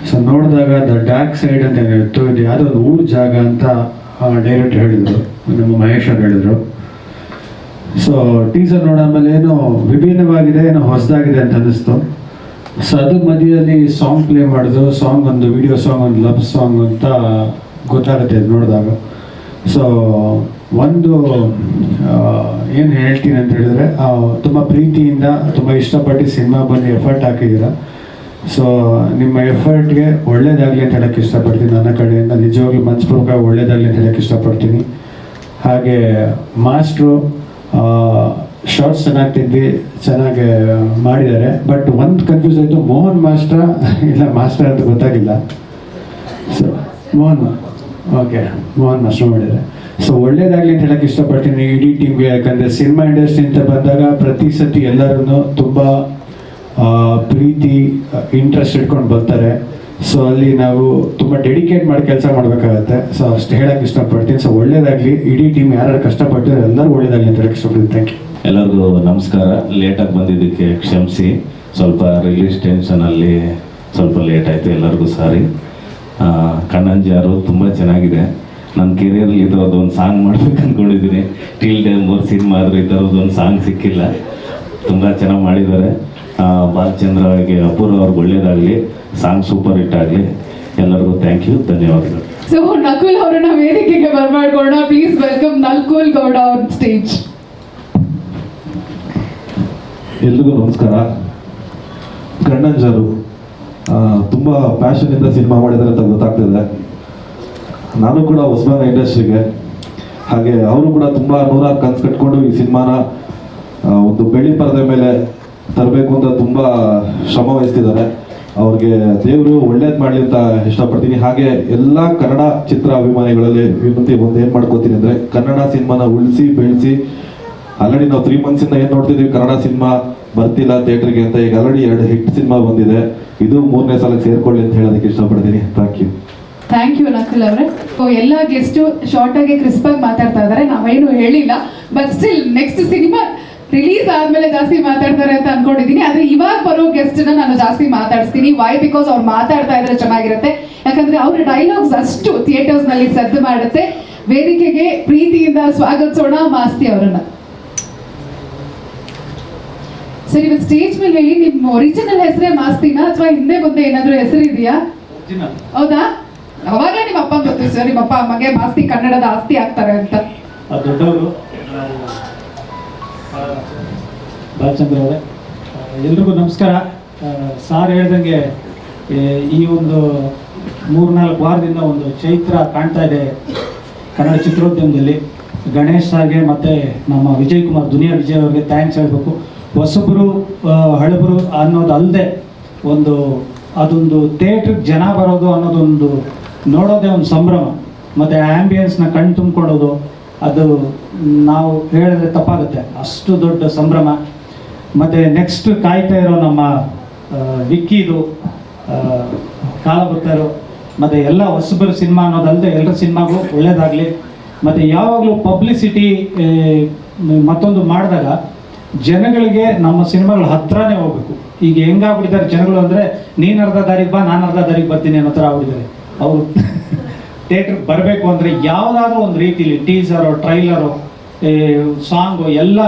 Speaker 9: ಸೊ ನೋಡಿದಾಗ ದ ಡಾರ್ಕ್ ಸೈಡ್ ಅಂತ ಏನಿತ್ತು, ಇದು ಯಾವುದೋ ಒಂದು ಊರ ಜಾಗ ಅಂತ ಡೈರೆಕ್ಟರ್ ಹೇಳಿದರು, ನಮ್ಮ ಮಹೇಶ್ ಅವ್ರು ಹೇಳಿದರು. ಸೊ ಟೀಸರ್ ನೋಡಾದ್ಮೇಲೆ ಏನೋ ವಿಭಿನ್ನವಾಗಿದೆ, ಏನೋ ಹೊಸದಾಗಿದೆ ಅಂತ ಅನ್ನಿಸ್ತು. ಸೊ ಅದ್ರ ಮಧ್ಯದಲ್ಲಿ ಸಾಂಗ್ ಪ್ಲೇ ಮಾಡಿದ್ರು. ಸಾಂಗ್ ಒಂದು ವಿಡಿಯೋ ಸಾಂಗ್, ಒಂದು ಲವ್ ಸಾಂಗ್ ಅಂತ ಗೊತ್ತಾಗುತ್ತೆ ಅದು ನೋಡಿದಾಗ. ಸೊ ಒಂದು ಏನು ಹೇಳ್ತೀನಿ ಅಂತ ಹೇಳಿದ್ರೆ, ತುಂಬ ಪ್ರೀತಿಯಿಂದ ತುಂಬ ಇಷ್ಟಪಟ್ಟು ಸಿನಿಮಾ ಬಂದು ಎಫರ್ಟ್ ಹಾಕಿದ್ದೀರ. ಸೊ ನಿಮ್ಮ ಎಫರ್ಟ್ಗೆ ಒಳ್ಳೇದಾಗಲಿ ಅಂತ ಹೇಳೋಕ್ಕೆ ಇಷ್ಟಪಡ್ತೀನಿ. ನನ್ನ ಕಡೆಯಿಂದ ನಿಜವಾಗ್ಲೂ ಮನಸ್ಪೂರ್ವಕ ಒಳ್ಳೇದಾಗಲಿ ಅಂತ ಹೇಳೋಕ್ಕೆ ಇಷ್ಟಪಡ್ತೀನಿ. ಹಾಗೆ ಮಾಸ್ಟ್ರು ಶಾರ್ಟ್ಸ್ ಚೆನ್ನಾಗಿ ಮಾಡಿದ್ದಾರೆ. ಬಟ್ ಒಂದು ಕನ್ಫ್ಯೂಸ್ ಆಯಿತು, ಮೋಹನ್ ಮಾಸ್ಟ್ರ ಇಲ್ಲ ಮಾಸ್ಟರ್ ಅಂತ ಗೊತ್ತಾಗಿಲ್ಲ. ಸೊ ಮೋಹನ್ ಮಾಸ್ಟರ್ ಮಾಡಿದ್ದಾರೆ. ಸೊ ಒಳ್ಳೇದಾಗಲಿ ಅಂತ ಹೇಳೋಕ್ಕೆ ಇಷ್ಟಪಡ್ತೀನಿ ಇಡೀ ಟೀಮ್ಗೆ. ಯಾಕಂದರೆ ಸಿನಿಮಾ ಇಂಡಸ್ಟ್ರಿ ಅಂತ ಬಂದಾಗ ಪ್ರತಿ ಸತಿ ಎಲ್ಲರೂ ತುಂಬ ಪ್ರೀತಿ ಇಂಟ್ರೆಸ್ಟ್ ಇಟ್ಕೊಂಡು ಬರ್ತಾರೆ. ಸೊ ಅಲ್ಲಿ ನಾವು ತುಂಬ ಡೆಡಿಕೇಟ್ ಮಾಡಿ ಕೆಲಸ ಮಾಡಬೇಕಾಗತ್ತೆ. ಸೊ ಅಷ್ಟು ಹೇಳೋಕ್ಕೆ ಇಷ್ಟಪಡ್ತೀನಿ. ಸೊ ಒಳ್ಳೇದಾಗಲಿ, ಇಡೀ ಟೀಮ್ ಯಾರು ಕಷ್ಟಪಟ್ಟಿದ್ದಾರೆ ಎಲ್ಲರೂ ಒಳ್ಳೇದಾಗಲಿ ಅಂತ ಹೇಳೋಕ್ಕೆ ಇಷ್ಟಪಡ್ತೀನಿ. Thank you.
Speaker 2: ಎಲ್ಲರಿಗೂ ನಮಸ್ಕಾರ. ಲೇಟಾಗಿ ಬಂದಿದ್ದಕ್ಕೆ ಕ್ಷಮಿಸಿ. ಸ್ವಲ್ಪ ರಿಲೀಸ್ ಟೆನ್ಷನಲ್ಲಿ ಸ್ವಲ್ಪ ಲೇಟ್ ಆಯಿತು, ಎಲ್ಲರಿಗೂ ಸಾರಿ. ಕಣ್ಣಂಜಾರು ತುಂಬ ಚೆನ್ನಾಗಿದೆ. ನನ್ನ ಕೆರಿಯರಲ್ಲಿ ಈ ಥರದ್ದೊಂದು ಸಾಂಗ್ ಮಾಡ್ಬೇಕು ಅಂದ್ಕೊಂಡಿದ್ದೀನಿ. ಟಿಲ್ ಡೇ 3 ಸಿನಿಮಾ ಆದರೂ ಈ ಥರದ್ದೊಂದು ಸಾಂಗ್ ಸಿಕ್ಕಿಲ್ಲ. ತುಂಬ ಚೆನ್ನಾಗಿ ಮಾಡಿದ್ದಾರೆ. ಬಾಲಚಂದ್ರ ಅವರಿಗೆ, ಅಪೂರ್ವ ಅವ್ರಿಗೆ ಒಳ್ಳೇದಾಗಲಿ, ಸಾಂಗ್ ಸೂಪರ್ ಹಿಟ್ ಆಗಲಿ. ಎಲ್ಲರಿಗೂ ಥ್ಯಾಂಕ್ ಯು, ಧನ್ಯವಾದಗಳು.
Speaker 1: ಸೊ ನಕುಲ್ ಅವರನ್ನ ವೇದಿಕೆಗೆ ಬರ್ಮಾಡ್ಕೊಳ್ಳೋಣ. Please welcome Nakul Gowda on stage.
Speaker 10: ಎಲ್ರಿಗೂ ನಮಸ್ಕಾರ. ಕಣ್ಣಂಜಾರು ತುಂಬ ಪ್ಯಾಷನಿಂದ ಸಿನಿಮಾ ಮಾಡಿದ್ದಾರೆ ಅಂತ ಗೊತ್ತಾಗ್ತಿದೆ. ನಾನು ಕೂಡ ಹೊಸಬ ಇಂಡಸ್ಟ್ರಿಗೆ, ಹಾಗೆ ಅವರು ಕೂಡ ತುಂಬ ನೂರಾರು ಕನಸು ಕಟ್ಕೊಂಡು ಈ ಸಿನಿಮಾನ ಒಂದು ಬೆಳ್ಳಿ ಪರದೆ ಮೇಲೆ ತರಬೇಕು ಅಂತ ತುಂಬ ಶ್ರಮ ವಹಿಸ್ತಿದ್ದಾರೆ. ಅವ್ರಿಗೆ ದೇವರು ಒಳ್ಳೇದು ಮಾಡಲಿ ಅಂತ ಇಷ್ಟಪಡ್ತೀನಿ. ಹಾಗೆ ಎಲ್ಲ ಕನ್ನಡ ಚಿತ್ರ ಅಭಿಮಾನಿಗಳಲ್ಲಿ ವಿನಂತಿ ಒಂದು ಏನು ಮಾಡ್ಕೋತೀನಿ ಅಂದರೆ, ಕನ್ನಡ ಸಿನಿಮಾನ ಉಳಿಸಿ ಬೆಳೆಸಿ. ಆಲ್ರೆಡಿ ನಾವು 3 ಮಂತ್ಸಿಂದ ಏನು ನೋಡ್ತಿದ್ದೀವಿ, ಕನ್ನಡ ಸಿನಿಮಾ ಬರ್ತಿಲ್ಲ ಥಿಯೇಟ್ರಿಗೆ ಅಂತ. ಈಗ ಆಲ್ರೆಡಿ 2 ಹಿಟ್ ಸಿನಿಮಾ ಬಂದಿದೆ. ಇದು 3ನೇ ಸಲಕ್ಕೆ ಸೇರ್ಕೊಳ್ಳಿ ಅಂತ ಹೇಳೋದಕ್ಕೆ ಇಷ್ಟಪಡ್ತೀನಿ.
Speaker 1: ಥ್ಯಾಂಕ್ ಯು ನಕುಲ್ ಅವರೇ. ಎಲ್ಲ ಗೆಸ್ಟು ಶಾರ್ಟ್ ಆಗಿ ಕ್ರಿಸ್ಪ್ ಆಗಿ ಮಾತಾಡ್ತಾ ಇದ್ದಾರೆ, ನಾವೇನು ಹೇಳಿಲ್ಲ. But still next cinema release ಆದ್ಮೇಲೆ ಜಾಸ್ತಿ ಮಾತಾಡ್ತಾರೆ ಅಂತ ಅನ್ಕೊಂಡಿದ್ದೀನಿ. ಆದ್ರೆ ಇವಾಗ ಬರೋ ಗೆಸ್ಟ್ ನಾನು ಜಾಸ್ತಿ ಮಾತಾಡಿಸ್ತೀನಿ. ವೈ? ಬಿಕಾಸ್ ಅವ್ರು ಮಾತಾಡ್ತಾ ಇದ್ರೆ ಚೆನ್ನಾಗಿರುತ್ತೆ. ಯಾಕಂದ್ರೆ ಅವ್ರ ಡೈಲಾಗ್ಸ್ ಅಷ್ಟು ಥಿಯೇಟರ್ಸ್ ನಲ್ಲಿ ಸದ್ದು ಮಾಡುತ್ತೆ. ವೇದಿಕೆಗೆ ಪ್ರೀತಿಯಿಂದ ಸ್ವಾಗತಿಸೋಣ ಮಾಸ್ತಿ ಅವರನ್ನ. ಸರಿ, ಇವತ್ತು ಸ್ಟೇಜ್ ಮೇಲೆ ಹೇಳಿ, ನಿಮ್ಮ ಒರಿಜಿನಲ್ ಹೆಸರೇ ಮಾಸ್ತಿನಾ ಅಥವಾ ಹಿಂದೆ ಮುಂದೆ ಏನಾದ್ರೂ ಹೆಸರು ಇದೆಯಾ? ಹೌದಾ? ಅವಾಗಲೇ ನಿಮ್ಮ ಅಪ್ಪ ಗೊತ್ತು ಸರ್, ನಿಮ್ಮ ಅಪ್ಪ ಅಮ್ಮಗೆ ಮಾಸ್ತಿ ಕನ್ನಡದ ಆಸ್ತಿ ಆಗ್ತಾರೆ ಅಂತ.
Speaker 11: ದೊಡ್ಡವರು ಬಾಲಚಂದ್ರ ಅವರೇ, ಎಲ್ರಿಗೂ ನಮಸ್ಕಾರ. ಸಾರ್ ಹೇಳ್ದಂಗೆ ಈ ಒಂದು 3-4 ವಾರದಿಂದ ಒಂದು ಚೈತ್ರ ಕಾಣ್ತಾ ಇದೆ ಕನ್ನಡ ಚಿತ್ರೋದ್ಯಮದಲ್ಲಿ. ಗಣೇಶ್ ಸಾರ್ಗೆ ಮತ್ತು ನಮ್ಮ ವಿಜಯ್ ಕುಮಾರ್ ದುನಿಯಾ ವಿಜಯ್ ಅವ್ರಿಗೆ ಥ್ಯಾಂಕ್ಸ್ ಹೇಳಬೇಕು. ಹೊಸಬರು ಹಳಬರು ಅನ್ನೋದಲ್ಲದೆ ಅದೊಂದು ಥಿಯೇಟ್ರಿಗೆ ಜನ ಬರೋದು ಅನ್ನೋದೊಂದು ನೋಡೋದೇ ಒಂದು ಸಂಭ್ರಮ, ಮತ್ತು ಆ್ಯಂಬಿಯನ್ಸ್ನ ಕಣ್ಣು ತುಂಬಿಕೊಡೋದು, ಅದು ನಾವು ಹೇಳಿದ್ರೆ ತಪ್ಪಾಗುತ್ತೆ, ಅಷ್ಟು ದೊಡ್ಡ ಸಂಭ್ರಮ. ಮತ್ತು ನೆಕ್ಸ್ಟ್ ಕಾಯ್ತಾ ಇರೋ ನಮ್ಮ ವಿಕ್ಕಿದು ಕಾಲ ಬರ್ತಾರೋ, ಮತ್ತು ಎಲ್ಲ ಹೊಸಬರು ಸಿನಿಮಾ ಅನ್ನೋದಲ್ಲದೆ ಎಲ್ಲರ ಸಿನಿಮಾಗೂ ಒಳ್ಳೆಯದಾಗಲಿ. ಮತ್ತು ಯಾವಾಗಲೂ ಪಬ್ಲಿಸಿಟಿ ಮತ್ತೊಂದು ಮಾಡಿದಾಗ ಜನಗಳಿಗೆ ನಮ್ಮ ಸಿನಿಮಾಗಳು ಹತ್ರನೇ ಹೋಗ್ಬೇಕು. ಈಗ ಹೆಂಗಾಗ್ಬಿಟ್ಟಿದ್ದಾರೆ ಜನಗಳು ಅಂದರೆ, ನೀನು ಅರ್ಧ ದಾರಿಗೆ ಬಾ, ನಾನು ಅರ್ಧ ದಾರಿಗೆ ಬರ್ತೀನಿ ಅನ್ನೋ ಥರ ಆಗ್ಬಿಟ್ಟಿದ್ದಾರೆ. ಅವರು ಥಿಯೇಟ್ರಿಗೆ ಬರಬೇಕು ಅಂದರೆ ಯಾವುದಾದ್ರೂ ಒಂದು ರೀತಿಲಿ ಟೀಸರು, ಟ್ರೈಲರು, ಸಾಂಗು ಎಲ್ಲ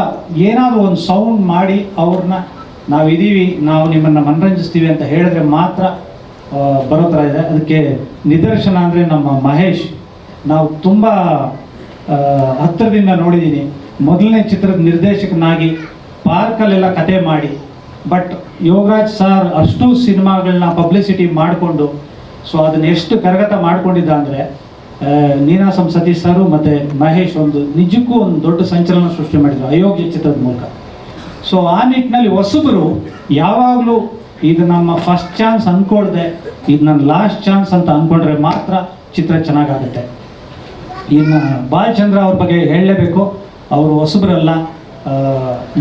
Speaker 11: ಏನಾದರೂ ಒಂದು ಸೌಂಡ್ ಮಾಡಿ ಅವ್ರನ್ನ ನಾವಿದ್ದೀವಿ, ನಾವು ನಿಮ್ಮನ್ನು ಮನರಂಜಿಸ್ತೀವಿ ಅಂತ ಹೇಳಿದ್ರೆ ಮಾತ್ರ ಬರೋ ಥರ ಇದೆ. ಅದಕ್ಕೆ ನಿದರ್ಶನ ಅಂದರೆ ನಮ್ಮ ಮಹೇಶ್. ನಾವು ತುಂಬ ಹತ್ತಿರದಿಂದ ನೋಡಿದ್ದೀನಿ. ಮೊದಲನೇ ಚಿತ್ರದ ನಿರ್ದೇಶಕನಾಗಿ ಪಾರ್ಕಲ್ಲೆಲ್ಲ ಕತೆ ಮಾಡಿ, ಬಟ್ ಯೋಗರಾಜ್ ಸರ್ ಅಷ್ಟು ಸಿನಿಮಾಗಳನ್ನ ಪಬ್ಲಿಸಿಟಿ ಮಾಡಿಕೊಂಡು, ಸೊ ಅದನ್ನ ಎಷ್ಟು ಕರಗತ ಮಾಡ್ಕೊಂಡಿದ್ದ ಅಂದರೆ ನೀನಾಸಂ ಸತೀಶ್ ಸರು ಮತ್ತು ಮಹೇಶ್ ನಿಜಕ್ಕೂ ಒಂದು ದೊಡ್ಡ ಸಂಚಲನ ಸೃಷ್ಟಿ ಮಾಡಿದರು ಅಯೋಗ್ಯ ಚಿತ್ರದ ಮೂಲಕ. ಸೊ ಆ ನಿಟ್ಟಿನಲ್ಲಿ ಹೊಸಬರು ಯಾವಾಗಲೂ ಇದು ನಮ್ಮ ಫಸ್ಟ್ ಚಾನ್ಸ್ ಅಂದ್ಕೊಳ್ದೆ ಇದು ನನ್ನ ಲಾಸ್ಟ್ ಚಾನ್ಸ್ ಅಂತ ಅಂದ್ಕೊಂಡ್ರೆ ಮಾತ್ರ ಚಿತ್ರ ಚೆನ್ನಾಗಾಗುತ್ತೆ. ಇನ್ನು ಬಾಲಚಂದ್ರ ಅವ್ರ ಬಗ್ಗೆ ಹೇಳಲೇಬೇಕು. ಅವರು ಹೊಸಬರಲ್ಲ,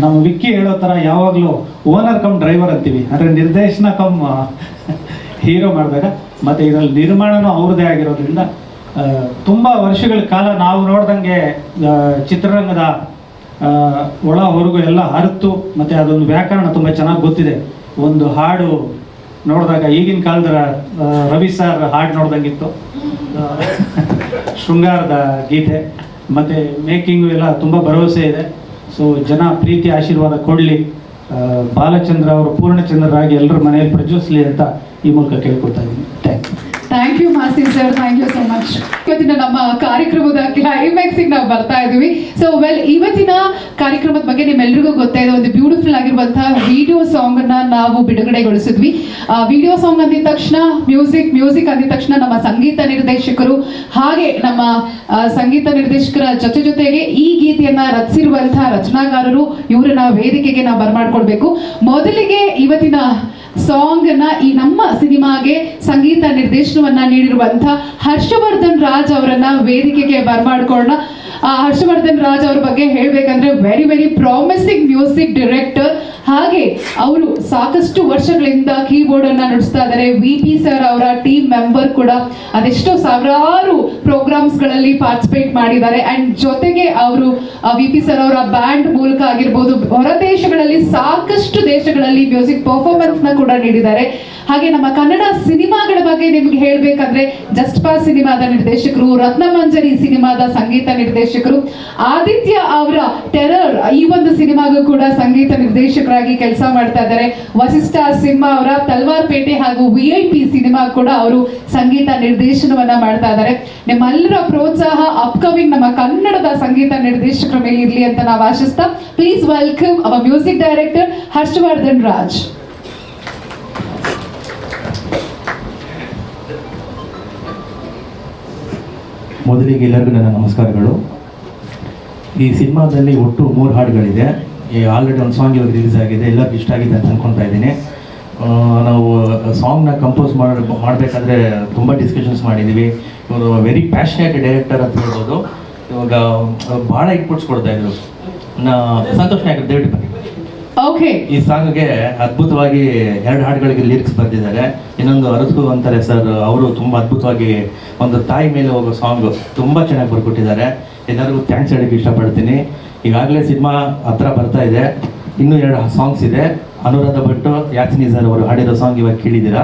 Speaker 11: ನಮ್ಮ ವಿಕ್ಕಿ ಹೇಳೋ ಥರ ಯಾವಾಗಲೂ ಓನರ್ ಕಮ್ ಡ್ರೈವರ್ ಅಂತೀವಿ, ಅಂದರೆ ನಿರ್ದೇಶನ ಕಮ್ ಹೀರೋ ಮಾಡಿದಾಗ. ಮತ್ತು ಇದರಲ್ಲಿ ನಿರ್ಮಾಣನೂ ಅವ್ರದ್ದೇ ಆಗಿರೋದ್ರಿಂದ ತುಂಬ ವರ್ಷಗಳ ಕಾಲ ನಾವು ನೋಡ್ದಂಗೆ ಚಿತ್ರರಂಗದ ಒಳ ಹೊರಗು ಎಲ್ಲ ಅರಿತು, ಮತ್ತು ಅದೊಂದು ವ್ಯಾಕರಣ ತುಂಬ ಚೆನ್ನಾಗಿ ಗೊತ್ತಿದೆ. ಒಂದು ಹಾಡು ನೋಡಿದಾಗ ಈಗಿನ ಕಾಲದ ರವಿ ಸರ್ ಹಾಡು ನೋಡ್ದಂಗಿತ್ತು, ಶೃಂಗಾರದ ಗೀತೆ, ಮತ್ತು ಮೇಕಿಂಗು ಎಲ್ಲ ತುಂಬ ಭರವಸೆ ಇದೆ. ಸೊ ಜನ ಪ್ರೀತಿ ಆಶೀರ್ವಾದ ಕೊಡಲಿ, ಬಾಲಚಂದ್ರ ಅವರು ಪೂರ್ಣಚಂದ್ರರಾಗಿ ಎಲ್ಲರ ಮನೆಯಲ್ಲಿ ಪ್ರಜ್ವಲಿಸಲಿ ಅಂತ ಈ ಮೂಲಕ ಕೇಳ್ಕೊತಾ ಇದ್ದೀನಿ.
Speaker 1: Thank you Maasi sir, thank you so much. ಇವತ್ತಿನ ನಮ್ಮ ಕಾರ್ಯಕ್ರಮದ ಕ್ಲೈಮ್ಯಾಕ್ಸಿಗೆ ನಾವು ಬರ್ತಾ ಇದ್ದೀವಿ. ಸೊ ಇವತ್ತಿನ ಕಾರ್ಯಕ್ರಮದ ಬಗ್ಗೆ ನಿಮ್ಮೆಲ್ರಿಗೂ ಗೊತ್ತಾ ಇದೆ, ಒಂದು ಬ್ಯೂಟಿಫುಲ್ ಆಗಿರುವಂತಹ ವಿಡಿಯೋ ಸಾಂಗ್ ಅನ್ನ ನಾವು ಬಿಡುಗಡೆಗೊಳಿಸಿದ್ವಿ. ವಿಡಿಯೋ ಸಾಂಗ್ ಅಂದಿದ ತಕ್ಷಣ ಮ್ಯೂಸಿಕ್ ಅಂದಿದ ತಕ್ಷಣ ನಮ್ಮ ಸಂಗೀತ ನಿರ್ದೇಶಕರು ಹಾಗೆ ನಮ್ಮ ಸಂಗೀತ ನಿರ್ದೇಶಕರ ಜೊತೆಗೆ ಈ ಗೀತೆಯನ್ನ ರಚಿಸಿರುವಂತಹ ರಚನಾಕಾರರು, ಇವರನ್ನ ವೇದಿಕೆಗೆ ನಾವು ಬರ್ಮಾಡ್ಕೊಳ್ಬೇಕು. ಮೊದಲಿಗೆ ಇವತ್ತಿನ ಸಾಂಗ್ ಅನ್ನ ಈ ನಮ್ಮ ಸಿನಿಮಾಗೆ ಸಂಗೀತ ನಿರ್ದೇಶನವನ್ನ ನೀಡಿರುವಂತಹ ಹರ್ಷವರ್ಧನ್ ರಾಜ್ ಅವರನ್ನ ವೇದಿಕೆಗೆ ಬರ್ಮಾಡ್ಕೊಳ್ಳೋಣ. ಹರ್ಷವರ್ಧನ್ ರಾಜ್ ಅವ್ರ ಬಗ್ಗೆ ಹೇಳ್ಬೇಕಂದ್ರೆ ವೆರಿ ಪ್ರಾಮಿಸಿಂಗ್ ಮ್ಯೂಸಿಕ್ ಡೈರೆಕ್ಟರ್, ಹಾಗೆ ಅವರು ಸಾಕಷ್ಟು ವರ್ಷಗಳಿಂದ ಕೀಬೋರ್ಡ್ ಅನ್ನ ನುಡಿಸ್ತಾ ಇದ್ದಾರೆ. VP ಸರ್ ಅವರ ಟೀಮ್ ಮೆಂಬರ್ ಕೂಡ ಅದೆಷ್ಟೋ ಸಾವಿರಾರು ಪ್ರೋಗ್ರಾಮ್ಸ್ ಗಳಲ್ಲಿ ಪಾರ್ಟಿಸಿಪೇಟ್ ಮಾಡಿದ್ದಾರೆ. ಅಂಡ್ ಜೊತೆಗೆ ಅವರು VP ಸರ್ ಅವರ ಬ್ಯಾಂಡ್ ಮೂಲಕ ಆಗಿರ್ಬೋದು, ಹೊರ ದೇಶಗಳಲ್ಲಿ ಸಾಕಷ್ಟು ದೇಶಗಳಲ್ಲಿ ಮ್ಯೂಸಿಕ್ ಪರ್ಫಾರ್ಮೆನ್ಸ್ ನ ಕೂಡ ನೀಡಿದ್ದಾರೆ. ಹಾಗೆ ನಮ್ಮ ಕನ್ನಡ ಸಿನಿಮಾಗಳ ಬಗ್ಗೆ ನಿಮ್ಗೆ ಹೇಳ್ಬೇಕಂದ್ರೆ ಜಸ್ಟ್ ಪಾಸ್ ಸಿನಿಮಾದ ನಿರ್ದೇಶಕರು, ರತ್ನಮಂಜರಿ ಸಿನಿಮಾದ ಸಂಗೀತ ನಿರ್ದೇಶಕರು, ಆದಿತ್ಯ ಅವರ ಟೆರರ್ ಈ ಒಂದು ಸಿನಿಮಾಗೂ ಕೂಡ ಸಂಗೀತ ನಿರ್ದೇಶಕರಾಗಿ ಕೆಲಸ ಮಾಡ್ತಾ ಇದ್ದಾರೆ. ವಸಿಷ್ಠ ಸಿಂಹ ಅವರ ತಲ್ವಾರ್ ಪೇಟೆ ಹಾಗೂ VIP ಸಿನಿಮಾ ಕೂಡ ಅವರು ಸಂಗೀತ ನಿರ್ದೇಶನವನ್ನ ಮಾಡ್ತಾ ಇದ್ದಾರೆ. ನಿಮ್ಮೆಲ್ಲರ ಪ್ರೋತ್ಸಾಹ ಅಪ್ಕಮಿಂಗ್ ನಮ್ಮ ಕನ್ನಡದ ಸಂಗೀತ ನಿರ್ದೇಶಕರ ಮೇಲೆ ಇರ್ಲಿ ಅಂತ ನಾವು ಆಶಿಸ್ತಾ, please welcome our music director Harshavardhan Raj.
Speaker 12: ಮೊದಲಿಗೆ ಎಲ್ಲರಿಗೂ ನನ್ನ ನಮಸ್ಕಾರಗಳು. ಈ ಸಿನಿಮಾದಲ್ಲಿ ಒಟ್ಟು 3 ಹಾಡುಗಳಿದೆ. ಆಲ್ರೆಡಿ ಒಂದು ಸಾಂಗ್ ಇವಾಗ ರಿಲೀಸ್ ಆಗಿದೆ, ಎಲ್ಲರಿಗೂ ಇಷ್ಟ ಆಗಿದೆ ಅಂತ ಅಂದ್ಕೊಳ್ತಾ ಇದ್ದೀನಿ. ನಾವು ಸಾಂಗ್ನ ಕಂಪೋಸ್ ಮಾಡಬೇಕಾದ್ರೆ ತುಂಬ ಡಿಸ್ಕಷನ್ಸ್ ಮಾಡಿದ್ದೀವಿ. ಇವರು ವೆರಿ ಪ್ಯಾಷನೇಟ್ ಡೈರೆಕ್ಟರ್ ಅಂತ ಹೇಳ್ಬೋದು. ಇವಾಗ ಭಾಳ ಇನ್ಪುಟ್ಸ್ ಕೊಡ್ತಾ ಇದ್ರು. ಸಂತೋಷ ಆಗಿದೆ, ದಯವಿಟ್ಟು ಬನ್ನಿ.
Speaker 1: ಓಕೆ,
Speaker 12: ಈ ಸಾಂಗ್ಗೆ ಅದ್ಭುತವಾಗಿ 2 ಹಾಡುಗಳಿಗೆ ಲಿರಿಕ್ಸ್ ಬರೆದಿದ್ದಾರೆ. ಇನ್ನೊಂದು ಅರಸು ಅಂತಾರೆ ಸರ್, ಅವರು ತುಂಬ ಅದ್ಭುತವಾಗಿ ಒಂದು ತಾಯಿ ಮೇಲೆ ಹೋಗೋ ಸಾಂಗ್ ತುಂಬ ಚೆನ್ನಾಗಿ ಬರ್ಕೊಟ್ಟಿದ್ದಾರೆ. ಎಲ್ಲರಿಗೂ ಥ್ಯಾಂಕ್ಸ್ ಹೇಳಕ್ಕೆ ಇಷ್ಟಪಡ್ತೀನಿ. ಈಗಾಗಲೇ ಸಿನಿಮಾ ಹತ್ರ ಬರ್ತಾ ಇದೆ, ಇನ್ನೂ 2 ಸಾಂಗ್ಸ್ ಇದೆ. ಅನುರಾಧ ಭಟ್ಟು, ಯಾಸಿನಿ ಸರ್ ಅವರು ಹಾಡಿರೋ ಸಾಂಗ್ ಇವಾಗ ಕೇಳಿದ್ದೀರಾ.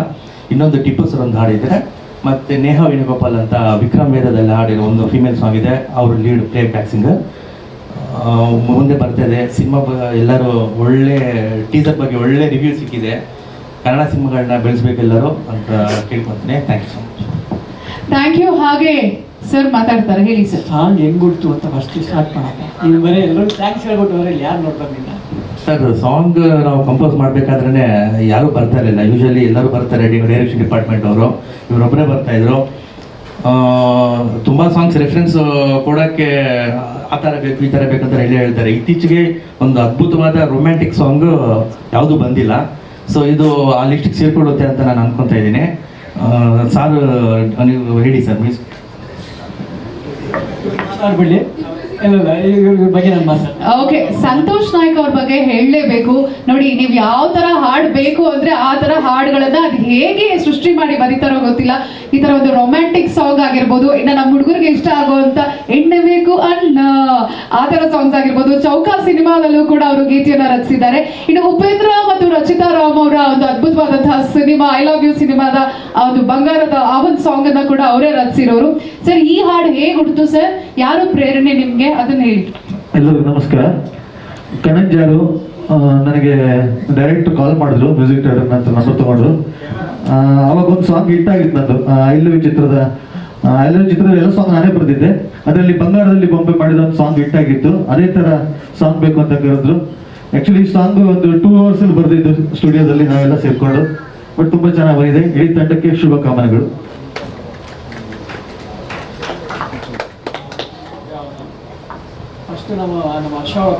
Speaker 12: ಇನ್ನೊಂದು ಟಿಪ್ಪು ಸರ್ ಒಂದು ಹಾಡಿದ್ದಾರೆ, ಮತ್ತು ನೇಹ ವೇಣುಗೋಪಾಲ್ ಅಂತ ವಿಕ್ರಮ್ ವೇದದಲ್ಲಿ ಹಾಡಿರೋ ಒಂದು ಫೀಮೇಲ್ ಸಾಂಗ್ ಇದೆ, ಅವರು ಲೀಡ್ ಪ್ಲೇ ಬ್ಯಾಕ್ ಸಿಂಗರ್. ಮುಂದೆ ಬರ್ತಾ ಇದೆ ಸಿನಿಮಾ. ಎಲ್ಲರೂ ಒಳ್ಳೆ ಟೀಸರ್ ಬಗ್ಗೆ ಒಳ್ಳೆ ರಿವ್ಯೂ ಸಿಕ್ಕಿದೆ. ಕನ್ನಡ ಸಿನಿಮಾಗಳನ್ನ ಬೆಳೆಸ್ಬೇಕು ಎಲ್ಲರೂ ಅಂತ ಕೇಳ್ಕೊತೀನಿ. Thank you so much.
Speaker 1: Thank you. ಹಾಗೆ ಸರ್ ಮಾತಾಡ್ತಾರೆ, ಹೇಳಿ ಸರ್.
Speaker 8: ಸಾಂಗ್ ಹೆಂಗ್ ಗುಡ್ತು ಅಂತ ಫಸ್ಟ್ ಸ್ಟಾರ್ಟ್ ಮಾಡಪ್ಪ. ನೀವು ಬರೀ ಎಲ್ಲರೂ ಥ್ಯಾಂಕ್ಸ್ ಹೇಳ್ಬಿಟ್ಟು ಅವರಲ್ಲಿ ಯಾರು ನೋಡ್ಕೊಂಡಿಲ್ಲ.
Speaker 12: ಸರ್ ಸಾಂಗ್ ನಾವು ಕಂಪೋಸ್ ಮಾಡಬೇಕಾದ್ರೆ ಯಾರೂ ಬರ್ತಾ ಇರಲಿಲ್ಲ. ಯೂಶಲಿ ಎಲ್ಲರೂ ಬರ್ತಾರೆ, ಡೈರೆಕ್ಷನ್ ಡಿಪಾರ್ಟ್ಮೆಂಟ್ ಅವರು, ಇವರೊಬ್ಬರೇ ಬರ್ತಾಯಿದ್ರು. ತುಂಬ ಸಾಂಗ್ಸ್ ರೆಫರೆನ್ಸ್ ಕೊಡೋಕ್ಕೆ ಆ ಥರ ಬೇಕು ಈ ಥರ ಬೇಕಂತ ಹೇಳ್ತಾರೆ. ಇತ್ತೀಚೆಗೆ ಒಂದು ಅದ್ಭುತವಾದ ರೊಮ್ಯಾಂಟಿಕ್ ಸಾಂಗು ಯಾವುದೂ ಬಂದಿಲ್ಲ. ಸೊ ಇದು ಆ ಲಿಸ್ಟಿಗೆ ಸೇರ್ಕೊಳ್ಳುತ್ತೆ ಅಂತ ನಾನು ಅನ್ಕೊತಾ ಇದ್ದೀನಿ. ಸಾರ್ ನೀವು ಹೇಳಿ ಸರ್ ಮ್ಯೂಸಿಕ್
Speaker 8: ಮಾತಾಡ್ಬಿಡ್ಲಿ. ಇಲ್ಲ ಇವ್ರ ಬಗ್ಗೆ ನಾನು ಮಾತಾಡ್ತೀನಿ.
Speaker 1: ಓಕೆ, ಸಂತೋಷ್ ನಾಯ್ಕ್ ಅವ್ರ ಬಗ್ಗೆ ಹೇಳಲೇಬೇಕು. ನೋಡಿ, ನೀವು ಯಾವ ತರ ಹಾಡು ಬೇಕು ಅಂದ್ರೆ ಆ ತರ ಹಾಡುಗಳನ್ನ ಅದು ಹೇಗೆ ಸೃಷ್ಟಿ ಮಾಡಿ ಬರೀತಾರೋ ಗೊತ್ತಿಲ್ಲ. ಈ ತರ ಒಂದು ರೊಮ್ಯಾಂಟಿಕ್ ಸಾಂಗ್ ಆಗಿರ್ಬೋದು, ಇನ್ನು ನಮ್ಮ ಹುಡುಗರಿಗೆ ಇಷ್ಟ ಆಗುವಂತ ಎಣ್ಣೆ ಬೇಕು ಅಣ್ಣ ಆ ತರ ಸಾಂಗ್ಸ್ ಆಗಿರ್ಬೋದು. ಚೌಕ ಸಿನಿಮಾದಲ್ಲೂ ಕೂಡ ಅವರು ಗೀತೆಯನ್ನ ರಚಿಸಿದ್ದಾರೆ. ಇನ್ನು ಉಪೇಂದ್ರ ಮತ್ತು ರಚಿತಾ ರಾಮ್ ಅವರ ಒಂದು ಅದ್ಭುತವಾದಂತಹ ಸಿನಿಮಾ ಐ ಲವ್ ಯು ಸಿನಿಮಾದ ಆ ಒಂದು ಬಂಗಾರದ ಆ ಒಂದು ಸಾಂಗ್ ಅನ್ನ ಕೂಡ ಅವರೇ ರಚಿಸಿರೋರು. ಸರ್, ಈ ಹಾಡು ಹೇಗೆ ಹುಟ್ಟಿತು ಸರ್? ಯಾರು ಪ್ರೇರಣೆ ನಿಮ್ಗೆ, ಅದನ್ನ ಹೇಳಿ.
Speaker 10: ಎಲ್ಲರಿಗೂ ನಮಸ್ಕಾರ. ಕಣಂಜಾರು ನನಗೆ ಡೈರೆಕ್ಟ್ ಕಾಲ್ ಮಾಡಿದ್ರು, ಮ್ಯೂಸಿಕ್ ಡೈರೆಕ್ಟರ್ ಅಂತ ನಂಬರ್ ತಗೊಂಡ್ರು. ಅವಾಗ ಒಂದು ಸಾಂಗ್ ಹಿಟ್ ಆಗಿತ್ತು ನಂದು, ಐ ಲವ್ ಯು ಚಿತ್ರದ ಎಲ್ಲ ಸಾಂಗ್ ನಾನೇ ಬರೆದಿದ್ದೆ. ಅದರಲ್ಲಿ ಬಂಗಾರದಲ್ಲಿ ಬೊಂಬೆ ಮಾಡಿದ ಒಂದು ಸಾಂಗ್ ಹಿಟ್ ಆಗಿತ್ತು. ಅದೇ ಥರ ಸಾಂಗ್ ಬೇಕು ಅಂತ ಕರೆದ್ರು. ಆ್ಯಕ್ಚುಲಿ ಈ ಸಾಂಗ್ ಒಂದು 2 hours ಬರೆದಿದ್ದು ಸ್ಟುಡಿಯೋದಲ್ಲಿ ನಾವೆಲ್ಲ ಸೇರಿಕೊಂಡು. ಬಟ್ ತುಂಬ ಚೆನ್ನಾಗಿ ಬಂದಿದೆ. ಇಡೀ ತಂಡಕ್ಕೆ ಶುಭಕಾಮನೆಗಳು.
Speaker 8: ಫಸ್ಟ್ ನಮ್ಮ ಹರ್ಷ ಅವ್ರ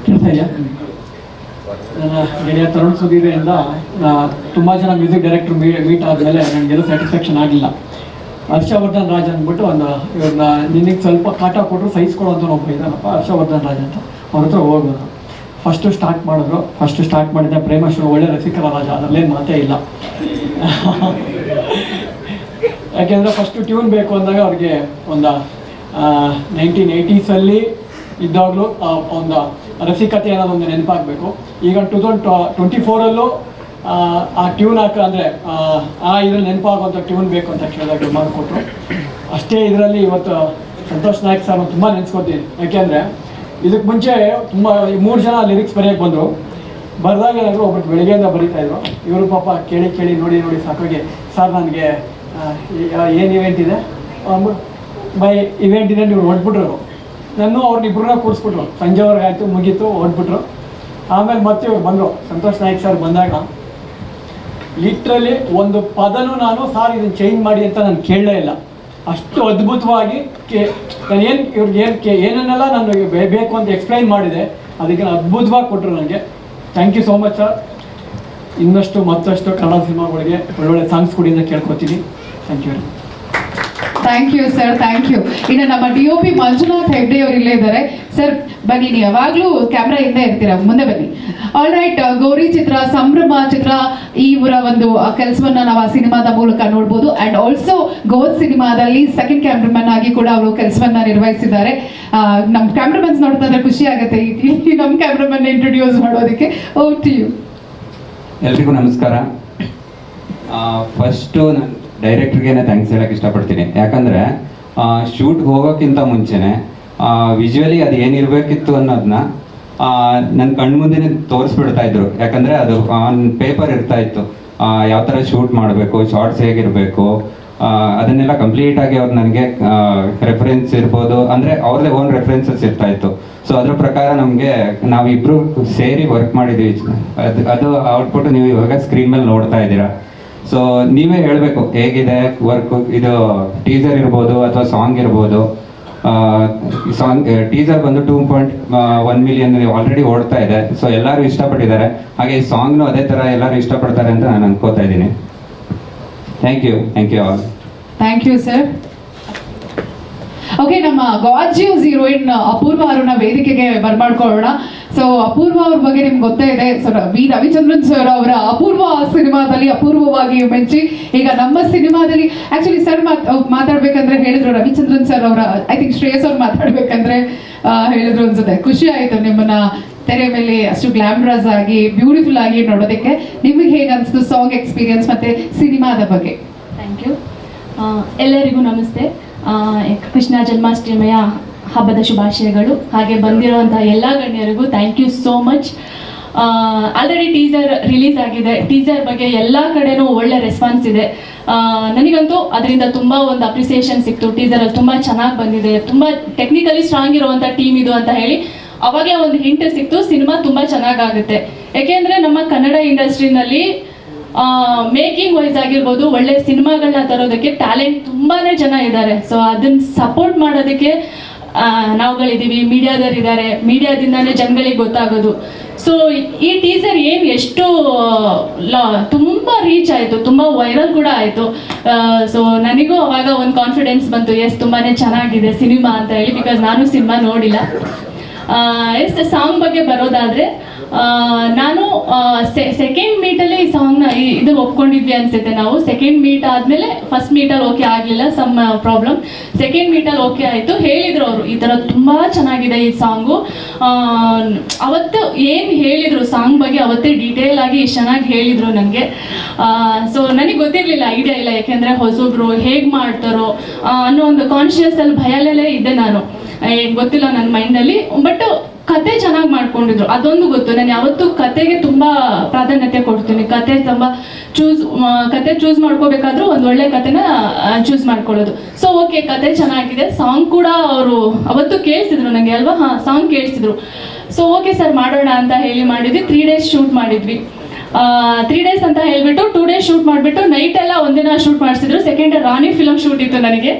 Speaker 8: ಕೆಲಸ ಇದೆಯಾ? ನನ್ನ ಗೆಳೆಯ ತರುಣ್ ಸುಧೀರಿಂದ ತುಂಬ ಜನ ಮ್ಯೂಸಿಕ್ ಡೈರೆಕ್ಟರ್ ಮೀಟ್ ಆದಮೇಲೆ ನನಗೆಲ್ಲೂ ಸ್ಯಾಟಿಸ್ಫ್ಯಾಕ್ಷನ್ ಆಗಲಿಲ್ಲ. ಹರ್ಷವರ್ಧನ್ ರಾಜ್ ಅಂದ್ಬಿಟ್ಟು ಇವ್ರನ್ನ ನಿನಗೆ ಸ್ವಲ್ಪ ಕಾಟ ಕೊಟ್ಟರು ಸಹಿಸ್ಕೊಳ್ಳೋಂಥ ಒಬ್ಬ ಇದ್ದಾನಪ್ಪ, ಹರ್ಷವರ್ಧನ್ ರಾಜ್ ಅಂತ. ಅವ್ರ ಹತ್ರ ಹೋಗೋದು. ಫಸ್ಟು ಸ್ಟಾರ್ಟ್ ಮಾಡಿದ ಪ್ರೇಮಶ್ವರ ಒಳ್ಳೆ ರಸಿಕರ ರಾಜ, ಅದರಲ್ಲೇನು ಮಾತೇ ಇಲ್ಲ. ಯಾಕೆಂದರೆ ಫಸ್ಟು ಟ್ಯೂನ್ ಬೇಕು ಅಂದಾಗ ಅವ್ರಿಗೆ ಒಂದು 1980s ಇದ್ದಾಗಲೂ ಒಂದು ರಸಿಕತೆ ಅನ್ನೋದೊಂದು ನೆನಪಾಗಬೇಕು. ಈಗ 2024 ಆ ಟ್ಯೂನ್ ಅಂದರೆ ಇದರಲ್ಲಿ ನೆನಪಾಗುವಂಥ ಟ್ಯೂನ್ ಬೇಕು ಅಂತ ಕೇಳಿದಾಗ ಮಾಡಿಕೊಟ್ರು. ಅಷ್ಟೇ ಇದರಲ್ಲಿ ಇವತ್ತು ಸಂತೋಷ್ ನಾಯ್ಕ್ ಸರ್ ತುಂಬ ನೆನೆಸ್ಕೊತೀನಿ. ಯಾಕೆಂದರೆ ಇದಕ್ಕೆ ಮುಂಚೆ ತುಂಬ 3 ಜನ ಲಿರಿಕ್ಸ್ ಬರೆಯೋಕ್ಕೆ ಬಂದರು. ಬರೆದಾಗ ಏನಾದರೂ ಒಬ್ಬರು ಬೆಳಿಗ್ಗೆಯಿಂದ ಬರೀತಾಯಿದ್ರು. ಇವರು ಪಾಪ ಕೇಳಿ ನೋಡಿ ಸಾಕಾಗಿ, ಸರ್ ನನಗೆ ಏನು ಇವೆಂಟ್ ಇದೆ ಬೈ ಇವೆಂಟ್ ಇದೆ, ನೀವು ಹೊಡ್ಬಿಟ್ರು. ನಾನು ಅವ್ರನ್ನಿಬ್ಬರನ್ನ ಕೂರಿಸ್ಬಿಟ್ರು. ಸಂಜೆವರೆಗೆ ಆಯಿತು, ಮುಗೀತು, ಹೊಡ್ಬಿಟ್ರು. ಆಮೇಲೆ ಮತ್ತೆ ಇವ್ರು ಬಂದರು. ಸಂತೋಷ್ ನಾಯ್ಕ್ ಸರ್ ಬಂದಾಗ ಲಿಟ್ರಲಿ ಒಂದು ಪದನೂ ನಾನು ಸಾರ್ ಇದನ್ನು ಚೇಂಜ್ ಮಾಡಿ ಅಂತ ನಾನು ಕೇಳಲೇ ಇಲ್ಲ. ಅಷ್ಟು ಅದ್ಭುತವಾಗಿ ನಾನು ಏನನ್ನೆಲ್ಲ ನಾನು ಬೇಕು ಅಂತ ಎಕ್ಸ್ಪ್ಲೈನ್ ಮಾಡಿದೆ, ಅದಕ್ಕೆ ಅದ್ಭುತವಾಗಿ ಕೊಟ್ಟರು ನನಗೆ. Thank you so much sir. ಇನ್ನಷ್ಟು ಮತ್ತಷ್ಟು ಕನ್ನಡ ಸಿನಿಮಾಗಳಿಗೆ ಒಳ್ಳೊಳ್ಳೆ ಸಾಂಗ್ಸ್ ಕೊಡಿ ಅಂತ ಕೇಳ್ಕೊತೀನಿ. Thank you.
Speaker 1: Thank you sir, thank you. ಇನ್ನು ನಮ್ಮ DOP ಮಂಜುನಾಥ್ ಹೆಗ್ಡೆ ಅವರು ಇಲ್ಲೇ ಇದ್ದಾರೆ. ಸರ್ ಬನ್ನಿ, ನೀವು ಯಾವಾಗಲೂ ಕ್ಯಾಮ್ರಾ ಹಿಂದೆ ಇರ್ತೀರಾ, ಮುಂದೆ ಬನ್ನಿ. ಆಲ್ ರೈಟ್, ಗೌರಿ ಚಿತ್ರ, ಸಂಭ್ರಮ ಚಿತ್ರ, ಇವರ ಒಂದು ಕೆಲಸವನ್ನ ನಾವು ಆ ಸಿನಿಮಾದ ಮೂಲಕ ನೋಡ್ಬೋದು. ಅಂಡ್ ಆಲ್ಸೋ ಗೋತ್ ಸಿನಿಮಾದಲ್ಲಿ ಸೆಕೆಂಡ್ ಕ್ಯಾಮ್ರಾಮನ್ ಆಗಿ ಕೂಡ ಅವರು ಕೆಲಸವನ್ನ ನಿರ್ವಹಿಸಿದ್ದಾರೆ. ನಮ್ಮ ಕ್ಯಾಮ್ರಾಮನ್ಸ್ ನೋಡ್ತಾ ಇದ್ರೆ ಖುಷಿ ಆಗುತ್ತೆ ಈ ನಮ್ಮ ಕ್ಯಾಮ್ರಾಮನ್ ಇಂಟ್ರೊಡ್ಯೂಸ್ ಮಾಡೋದಕ್ಕೆ. Over to you.
Speaker 13: ಎಲ್ರಿಗೂ ನಮಸ್ಕಾರ. ಫಸ್ಟು ನಾನು ಡೈರೆಕ್ಟ್ರಿಗೇನೆ ಥ್ಯಾಂಕ್ಸ್ ಹೇಳೋಕ್ಕೆ ಇಷ್ಟಪಡ್ತೀನಿ. ಯಾಕಂದರೆ ಶೂಟ್ಗೆ ಹೋಗೋಕ್ಕಿಂತ ಮುಂಚೆನೇ ವಿಜುವಲಿ ಅದು ಏನಿರಬೇಕಿತ್ತು ಅನ್ನೋದನ್ನ ನನ್ನ ಕಣ್ಮುಂದೆನೇ ತೋರಿಸ್ಬಿಡ್ತಾ ಇದ್ರು. ಯಾಕಂದರೆ ಅದು ಆನ್ ಪೇಪರ್ ಇರ್ತಾ ಇತ್ತು, ಯಾವ ಥರ ಶೂಟ್ ಮಾಡಬೇಕು, ಶಾರ್ಟ್ಸ್ ಹೇಗಿರಬೇಕು, ಅದನ್ನೆಲ್ಲ ಕಂಪ್ಲೀಟಾಗಿ ಅವ್ರು ನನಗೆ ರೆಫರೆನ್ಸ್ ಇರ್ಬೋದು, ಅಂದರೆ ಅವ್ರದ್ದೇ ಓನ್ ರೆಫರೆನ್ಸಸ್ ಇರ್ತಾ ಇತ್ತು. ಸೊ ಅದ್ರ ಪ್ರಕಾರ ನಮಗೆ ನಾವಿಬ್ಬರು ಸೇರಿ ವರ್ಕ್ ಮಾಡಿದ್ವಿ. ಅದು ಔಟ್ಪುಟ್ ನೀವು ಇವಾಗ ಸ್ಕ್ರೀನ್ ಮೇಲೆ ನೋಡ್ತಾ ಇದ್ದೀರಾ. ಸೊ ನೀವೇ ಹೇಳಬೇಕು ಹೇಗಿದೆ ವರ್ಕ್. ಇದು ಟೀಸರ್ ಇರ್ಬೋದು ಅಥವಾ ಸಾಂಗ್ ಇರ್ಬೋದು. ಸಾಂಗ್ ಟೀಸರ್ ಬಂದು 2.1 million ಆಲ್ರೆಡಿ ಓಡ್ತಾ ಇದೆ. ಸೊ ಎಲ್ಲರೂ ಇಷ್ಟಪಟ್ಟಿದ್ದಾರೆ. ಹಾಗೆ ಈ ಸಾಂಗ್ನು ಅದೇ ಥರ ಎಲ್ಲರೂ ಇಷ್ಟಪಡ್ತಾರೆ ಅಂತ ನಾನು ಅನ್ಕೋತಾ ಇದ್ದೀನಿ. Thank you all.
Speaker 1: Thank you sir. Okay, ನಮ್ಮ ಗಾರ್ಜಿಯಸ್ ಹೀರೋಯಿನ್ ಅಪೂರ್ವ ಅವರನ್ನ ವೇದಿಕೆಗೆ ಬರ್ಮಾಡ್ಕೊಳ್ಳೋಣ. ಸೊ ಅಪೂರ್ವ ಅವ್ರ ಬಗ್ಗೆ ನಿಮ್ಗೆ ಗೊತ್ತೇ ಇದೆ. ಸರ್ ವಿ ರವಿಚಂದ್ರನ್ ಸರ್ ಅವರ ಅಪೂರ್ವ ಸಿನಿಮಾದಲ್ಲಿ ಅಪೂರ್ವವಾಗಿ ಮೆಚ್ಚಿ ಈಗ ನಮ್ಮ ಸಿನಿಮಾದಲ್ಲಿ ಆಕ್ಚುಲಿ ಸರ್ ಮಾತಾಡ್ಬೇಕಂದ್ರೆ ಹೇಳಿದ್ರು, ರವಿಚಂದ್ರನ್ ಸರ್ ಅವರ ಐ ಥಿಂಕ್ ಶ್ರೇಯಸ್ ಅವ್ರು ಮಾತಾಡ್ಬೇಕಂದ್ರೆ ಹೇಳಿದ್ರು ಅನ್ಸುತ್ತೆ. ಖುಷಿ ಆಯ್ತು ನಿಮ್ಮನ್ನ ತೆರೆ ಮೇಲೆ ಅಷ್ಟು ಗ್ಲಾಮರಸ್ ಆಗಿ ಬ್ಯೂಟಿಫುಲ್ ಆಗಿ ನೋಡೋದಕ್ಕೆ. ನಿಮಗೆ ಹೇಗೆ ಅನಿಸ್ತು ಸಾಂಗ್ ಎಕ್ಸ್ಪೀರಿಯನ್ಸ್ ಮತ್ತೆ ಸಿನಿಮಾದ ಬಗ್ಗೆ?
Speaker 14: Thank you. ಎಲ್ಲರಿಗೂ ನಮಸ್ತೆ. ಕೃಷ್ಣ ಜನ್ಮಾಷ್ಟಮಿಯ ಹಬ್ಬದ ಶುಭಾಶಯಗಳು. ಹಾಗೆ ಬಂದಿರುವಂತಹ ಎಲ್ಲ ಗಣ್ಯರಿಗೂ thank you so much. Already teaser release ಆಗಿದೆ. ಟೀಸರ್ ಬಗ್ಗೆ ಎಲ್ಲ ಕಡೆನೂ ಒಳ್ಳೆ ರೆಸ್ಪಾನ್ಸ್ ಇದೆ. ನನಗಂತೂ ಅದರಿಂದ ತುಂಬ ಒಂದು ಅಪ್ರಿಸಿಯೇಷನ್ ಸಿಕ್ತು. ಟೀಸರಲ್ಲಿ ತುಂಬ ಚೆನ್ನಾಗಿ ಬಂದಿದೆ, ತುಂಬ ಟೆಕ್ನಿಕಲಿ ಸ್ಟ್ರಾಂಗ್ ಇರುವಂಥ ಟೀಮ್ ಇದು ಅಂತ ಹೇಳಿ ಅವಾಗಲೇ ಒಂದು ಹಿಂಟ್ ಸಿಕ್ತು ಸಿನಿಮಾ ತುಂಬ ಚೆನ್ನಾಗಾಗುತ್ತೆ. ಯಾಕೆಂದರೆ ನಮ್ಮ ಕನ್ನಡ ಇಂಡಸ್ಟ್ರಿನಲ್ಲಿ ಮೇಕಿಂಗ್ ವೈಸ್ ಆಗಿರ್ಬೋದು ಒಳ್ಳೆ ಸಿನಿಮಾಗಳನ್ನ ತರೋದಕ್ಕೆ ಟ್ಯಾಲೆಂಟ್ ತುಂಬಾ ಜನ ಇದ್ದಾರೆ. ಸೊ ಅದನ್ನು ಸಪೋರ್ಟ್ ಮಾಡೋದಕ್ಕೆ ನಾವುಗಳಿದ್ದೀವಿ, ಮೀಡಿಯಾದವರಿದ್ದಾರೆ, ಮೀಡಿಯಾದಿಂದನೇ ಜನಗಳಿಗೆ ಗೊತ್ತಾಗೋದು. ಸೊ ಈ ಟೀಸರ್ ಏನು ಎಷ್ಟು ತುಂಬ ರೀಚ್ ಆಯಿತು, ತುಂಬ ವೈರಲ್ ಕೂಡ ಆಯಿತು. ಸೊ ನನಗೂ ಅವಾಗ ಒಂದು ಕಾನ್ಫಿಡೆನ್ಸ್ ಬಂತು, ಎಸ್ ತುಂಬಾ ಚೆನ್ನಾಗಿದೆ ಸಿನಿಮಾ ಅಂತ ಹೇಳಿ, ಬಿಕಾಸ್ ನಾನು ಸಿನಿಮಾ ನೋಡಿಲ್ಲ. ಸಾಂಗ್ ಬಗ್ಗೆ ಬರೋದಾದರೆ ನಾನು ಸೆಕೆಂಡ್ ಮೀಟಲ್ಲಿ ಈ ಸಾಂಗ್ನ ಇದು ಒಪ್ಕೊಂಡಿದ್ವಿ ಅನ್ಸುತ್ತೆ. ನಾವು ಸೆಕೆಂಡ್ ಮೀಟ್ ಆದಮೇಲೆ ಫಸ್ಟ್ ಮೀಟಲ್ಲಿ ಓಕೆ ಆಗಲಿಲ್ಲ, ಸಮ್ ಪ್ರಾಬ್ಲಮ್. ಸೆಕೆಂಡ್ ಮೀಟಲ್ಲಿ ಓಕೆ ಆಯಿತು. ಹೇಳಿದರು ಅವರು ಈ ಥರ ತುಂಬ ಚೆನ್ನಾಗಿದೆ ಈ ಸಾಂಗು. ಅವತ್ತು ಏನು ಹೇಳಿದರು ಸಾಂಗ್ ಬಗ್ಗೆ ಅವತ್ತೇ ಡೀಟೇಲ್ ಆಗಿ ಇಷ್ಟು ಚೆನ್ನಾಗಿ ಹೇಳಿದರು ನನಗೆ. ಸೊ ನನಗೆ ಗೊತ್ತಿರಲಿಲ್ಲ, ಐಡಿಯಾ ಇಲ್ಲ, ಯಾಕೆಂದರೆ ಹೊಸಬ್ರು ಹೇಗೆ ಮಾಡ್ತಾರೋ ಅನ್ನೋ ಒಂದು ಕಾನ್ಷಿಯಸಲ್ಲಿ ಭಯದಲ್ಲೇ ಇದ್ದೆ ನಾನು. ಗೊತ್ತಿಲ್ಲ ನನ್ನ ಮೈಂಡಲ್ಲಿ. ಬಟ್ ಕತೆ ಚೆನ್ನಾಗಿ ಮಾಡ್ಕೊಂಡಿದ್ರು, ಅದೊಂದು ಗೊತ್ತು. ನಾನು ಯಾವತ್ತೂ ಕತೆಗೆ ತುಂಬ ಪ್ರಾಧಾನ್ಯತೆ ಕೊಡ್ತೀನಿ. ಕತೆ ಚೂಸ್ ಮಾಡ್ಕೋಬೇಕಾದ್ರೂ ಒಂದು ಒಳ್ಳೆ ಕತೆನ ಚೂಸ್ ಮಾಡ್ಕೊಳ್ಳೋದು. ಸೊ ಓಕೆ, ಕತೆ ಚೆನ್ನಾಗಿದೆ. ಸಾಂಗ್ ಕೂಡ ಅವರು ಅವತ್ತು ಕೇಳಿಸಿದ್ರು ನನಗೆ ಅಲ್ವಾ, ಹಾಂ ಸಾಂಗ್ ಕೇಳಿಸಿದ್ರು. ಸೊ ಓಕೆ ಸರ್ ಮಾಡೋಣ ಅಂತ ಹೇಳಿ ಮಾಡಿದ್ವಿ. 3 days ಶೂಟ್ ಮಾಡಿದ್ವಿ. 3 days ಅಂತ ಹೇಳ್ಬಿಟ್ಟು 2 days ಶೂಟ್ ಮಾಡಿಬಿಟ್ಟು ನೈಟ್ ಎಲ್ಲ ಒಂದಿನ ಶೂಟ್ ಮಾಡಿಸಿದ್ರು. ಸೆಕೆಂಡ್ ರಾಣಿ ಫಿಲಮ್ ಶೂಟ್ ಇತ್ತು ನನಗೆ.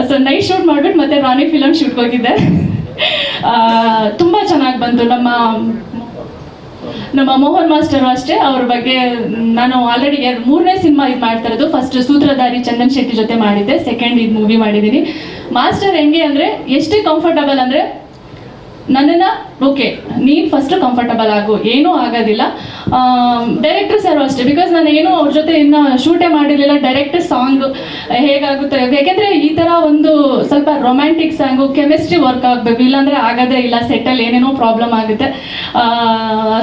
Speaker 14: ಸೊ ನೈಟ್ ಶೂಟ್ ಮಾಡಿಬಿಟ್ಟು ಮತ್ತೆ ರಾಣಿ ಫಿಲಮ್ ಶೂಟ್ಗೆ ಹೋಗಿದ್ದೆ. ತುಂಬ ಚೆನ್ನಾಗಿ ಬಂತು. ನಮ್ಮ ಮೋಹನ್ ಮಾಸ್ಟರು ಅಷ್ಟೇ, ಅವ್ರ ಬಗ್ಗೆ ನಾನು ಆಲ್ರೆಡಿ 3ನೇ ಸಿನಿಮಾ ಇದು ಮಾಡ್ತಾ ಇರೋದು. ಫಸ್ಟ್ ಸೂತ್ರಧಾರಿ ಚಂದನ್ ಶೆಟ್ಟಿ ಜೊತೆ ಮಾಡಿದ್ದೆ, ಸೆಕೆಂಡ್ ಇದು ಮೂವಿ ಮಾಡಿದ್ದೀನಿ. ಮಾಸ್ಟರ್ ಹೆಂಗೆ ಅಂದರೆ ಎಷ್ಟೇ ಕಂಫರ್ಟಬಲ್ ಅಂದರೆ ನನ್ನನ್ನು ಓಕೆ ನೀನು ಫಸ್ಟ್ ಕಂಫರ್ಟಬಲ್ ಆಗು, ಏನೂ ಆಗೋದಿಲ್ಲ. ಡೈರೆಕ್ಟರ್ ಸರ್ ಅಷ್ಟೇ, ಬಿಕಾಸ್ ನಾನು ಏನೂ ಅವ್ರ ಜೊತೆ ಇನ್ನು ಶೂಟೇ ಮಾಡಿರಲಿಲ್ಲ. ಡೈರೆಕ್ಟ್ ಸಾಂಗ್ ಹೇಗಾಗುತ್ತೆ, ಯಾಕೆಂದರೆ ಈ ಥರ ಒಂದು ಸ್ವಲ್ಪ ರೊಮ್ಯಾಂಟಿಕ್ ಸಾಂಗು ಕೆಮಿಸ್ಟ್ರಿ ವರ್ಕ್ ಆಗಬೇಕು, ಇಲ್ಲಾಂದರೆ ಆಗೋದೇ ಇಲ್ಲ. ಸೆಟ್ಟಲ್ಲಿ ಏನೇನೋ ಪ್ರಾಬ್ಲಮ್ ಆಗುತ್ತೆ.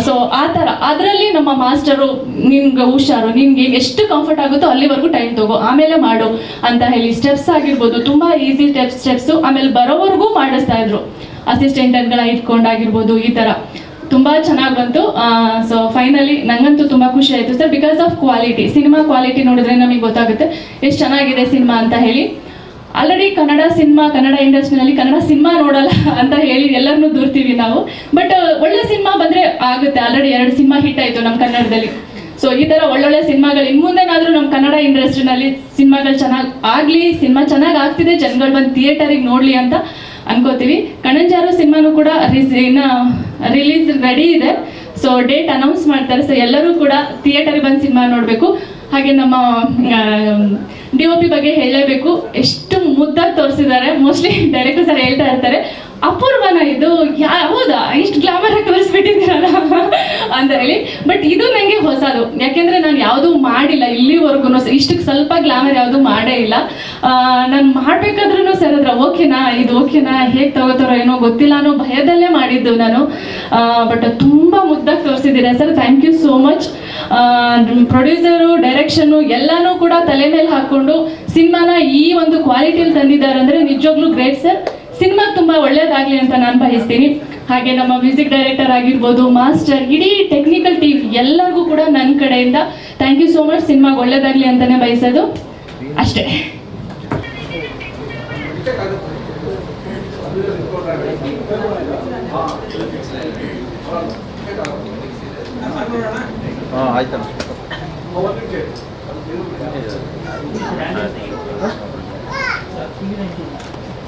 Speaker 14: ಸೊ ಆ ಥರ ಅದರಲ್ಲಿ ನಮ್ಮ ಮಾಸ್ಟರು ನಿನ್ಗೆ ಹುಷಾರು, ನಿನ್ಗೆ ಎಷ್ಟು ಕಂಫರ್ಟ್ ಆಗುತ್ತೋ ಅಲ್ಲಿವರೆಗೂ ಟೈಮ್ ತಗೋ, ಆಮೇಲೆ ಮಾಡು ಅಂತ ಹೇಳಿ ಸ್ಟೆಪ್ಸ್ ಆಗಿರ್ಬೋದು ತುಂಬ ಈಸಿ ಸ್ಟೆಪ್ಸು. ಆಮೇಲೆ ಬರೋವರೆಗೂ ಮಾಡಿಸ್ತಾ ಇದ್ರು, ಅಸಿಸ್ಟೆಂಟ್ಗಳ ಇಟ್ಕೊಂಡಾಗಿರ್ಬೋದು. ಈ ಥರ ತುಂಬ ಚೆನ್ನಾಗಿ ಬಂತು. ಸೊ ಫೈನಲಿ ನನಗಂತೂ ತುಂಬ ಖುಷಿ ಆಯಿತು sir, because of quality. Cinema quality ನೋಡಿದ್ರೆ ನಮಗೆ ಗೊತ್ತಾಗುತ್ತೆ ಎಷ್ಟು ಚೆನ್ನಾಗಿದೆ ಸಿನಿಮಾ ಅಂತ ಹೇಳಿ. ಆಲ್ರೆಡಿ ಕನ್ನಡ ಇಂಡಸ್ಟ್ರಿನಲ್ಲಿ ಕನ್ನಡ ಸಿನಿಮಾ ನೋಡಲ್ಲ ಅಂತ ಹೇಳಿ ಎಲ್ಲರನ್ನೂ ದೂರ್ತೀವಿ ನಾವು. ಬಟ್ ಒಳ್ಳೆ ಸಿನಿಮಾ ಬಂದರೆ ಆಗುತ್ತೆ. ಆಲ್ರೆಡಿ 2 ಸಿನಿಮಾ ಹಿಟ್ ಆಯಿತು ನಮ್ಮ ಕನ್ನಡದಲ್ಲಿ. ಸೊ ಈ ಥರ ಒಳ್ಳೊಳ್ಳೆ ಸಿನಿಮಾಗಳು ಇನ್ನು ಮುಂದೆನಾದರೂ ನಮ್ಮ ಕನ್ನಡ ಇಂಡಸ್ಟ್ರಿನಲ್ಲಿ ಸಿನಿಮಾಗಳು ಚೆನ್ನಾಗಿ ಆಗಲಿ, ಸಿನಿಮಾ ಚೆನ್ನಾಗಿ ಆಗ್ತಿದೆ, ಜನಗಳು ಬಂದು ಥಿಯೇಟರಿಗೆ ನೋಡಲಿ ಅಂತ ಅನ್ಕೋತೀವಿ. ಕಣ್ಣಂಜಾರು ಸಿನಿಮಾನು ಕೂಡ ಇನ್ನು ರಿಲೀಸ್ ರೆಡಿ ಇದೆ. ಸೊ ಡೇಟ್ ಅನೌನ್ಸ್ ಮಾಡ್ತಾರೆ. ಸೊ ಎಲ್ಲರೂ ಕೂಡ ಥಿಯೇಟರಿಗೆ ಬಂದು ಸಿನಿಮಾ ನೋಡಬೇಕು. ಹಾಗೆ ನಮ್ಮ DOP ಬಗ್ಗೆ ಹೇಳಲೇಬೇಕು, ಎಷ್ಟು ಮುದ್ದಾಗಿ ತೋರಿಸಿದ್ದಾರೆ. ಮೋಸ್ಟ್ಲಿ ಡೈರೆಕ್ಟರ್ ಸರ್ ಹೇಳ್ತಾ ಇರ್ತಾರೆ, ಅಪೂರ್ವನ ಇದು, ಹೌದಾ ಇಷ್ಟು ಗ್ಲಾಮರ್ ಆಗಿ ತೋರಿಸ್ಬಿಟ್ಟಿದ್ದೀರಲ್ಲ ಅಂತ ಹೇಳಿ. ಬಟ್ ಇದು ನನಗೆ ಹೊಸದು, ಯಾಕೆಂದರೆ ನಾನು ಯಾವುದೂ ಮಾಡಿಲ್ಲ ಇಲ್ಲಿವರೆಗೂ. ಇಷ್ಟಕ್ಕೆ ಸ್ವಲ್ಪ ಗ್ಲಾಮರ್ ಯಾವುದೂ ಮಾಡೇ ಇಲ್ಲ. ನಾನು ಮಾಡಬೇಕಾದ್ರೂ ಸರ್ ಹತ್ರ ಓಕೆನಾ, ಇದು ಓಕೆನಾ, ಹೇಗೆ ತಗೋತಾರೋ ಏನೋ ಗೊತ್ತಿಲ್ಲ ಅನ್ನೋ ಭಯದಲ್ಲೇ ಮಾಡಿದ್ದು ನಾನು. ಬಟ್ ತುಂಬ ಮುದ್ದಾಗಿ ತೋರಿಸಿದ್ದೀರಾ sir, thank you so much. Producer, ಡೈರೆಕ್ಷನ್ನು ಎಲ್ಲನೂ ಕೂಡ ತಲೆ ಮೇಲೆ ಹಾಕ್ಕೊಂಡು ಸಿನಿಮಾನ ಈ ಒಂದು ಕ್ವಾಲಿಟಿಯಲ್ಲಿ ತಂದಿದ್ದಾರೆ ಅಂದರೆ ನಿಜವಾಗ್ಲೂ ಗ್ರೇಟ್ ಸರ್. ಸಿನಿಮಾ ತುಂಬ ಒಳ್ಳೇದಾಗಲಿ ಅಂತ ನಾನು ಬಯಸ್ತೀನಿ. ಹಾಗೆ ನಮ್ಮ ಮ್ಯೂಸಿಕ್ ಡೈರೆಕ್ಟರ್ ಆಗಿರ್ಬೋದು, ಮಾಸ್ಟರ್, ಇಡೀ ಟೆಕ್ನಿಕಲ್ ಟೀಮ್ ಎಲ್ಲರಿಗೂ ಕೂಡ ನನ್ನ ಕಡೆಯಿಂದ ಥ್ಯಾಂಕ್ ಯು ಸೋ ಮಚ್. ಸಿನಿಮಾಗೆ ಒಳ್ಳೇದಾಗಲಿ ಅಂತಲೇ ಬಯಸೋದು ಅಷ್ಟೇ.
Speaker 12: ಆಯ್ತು.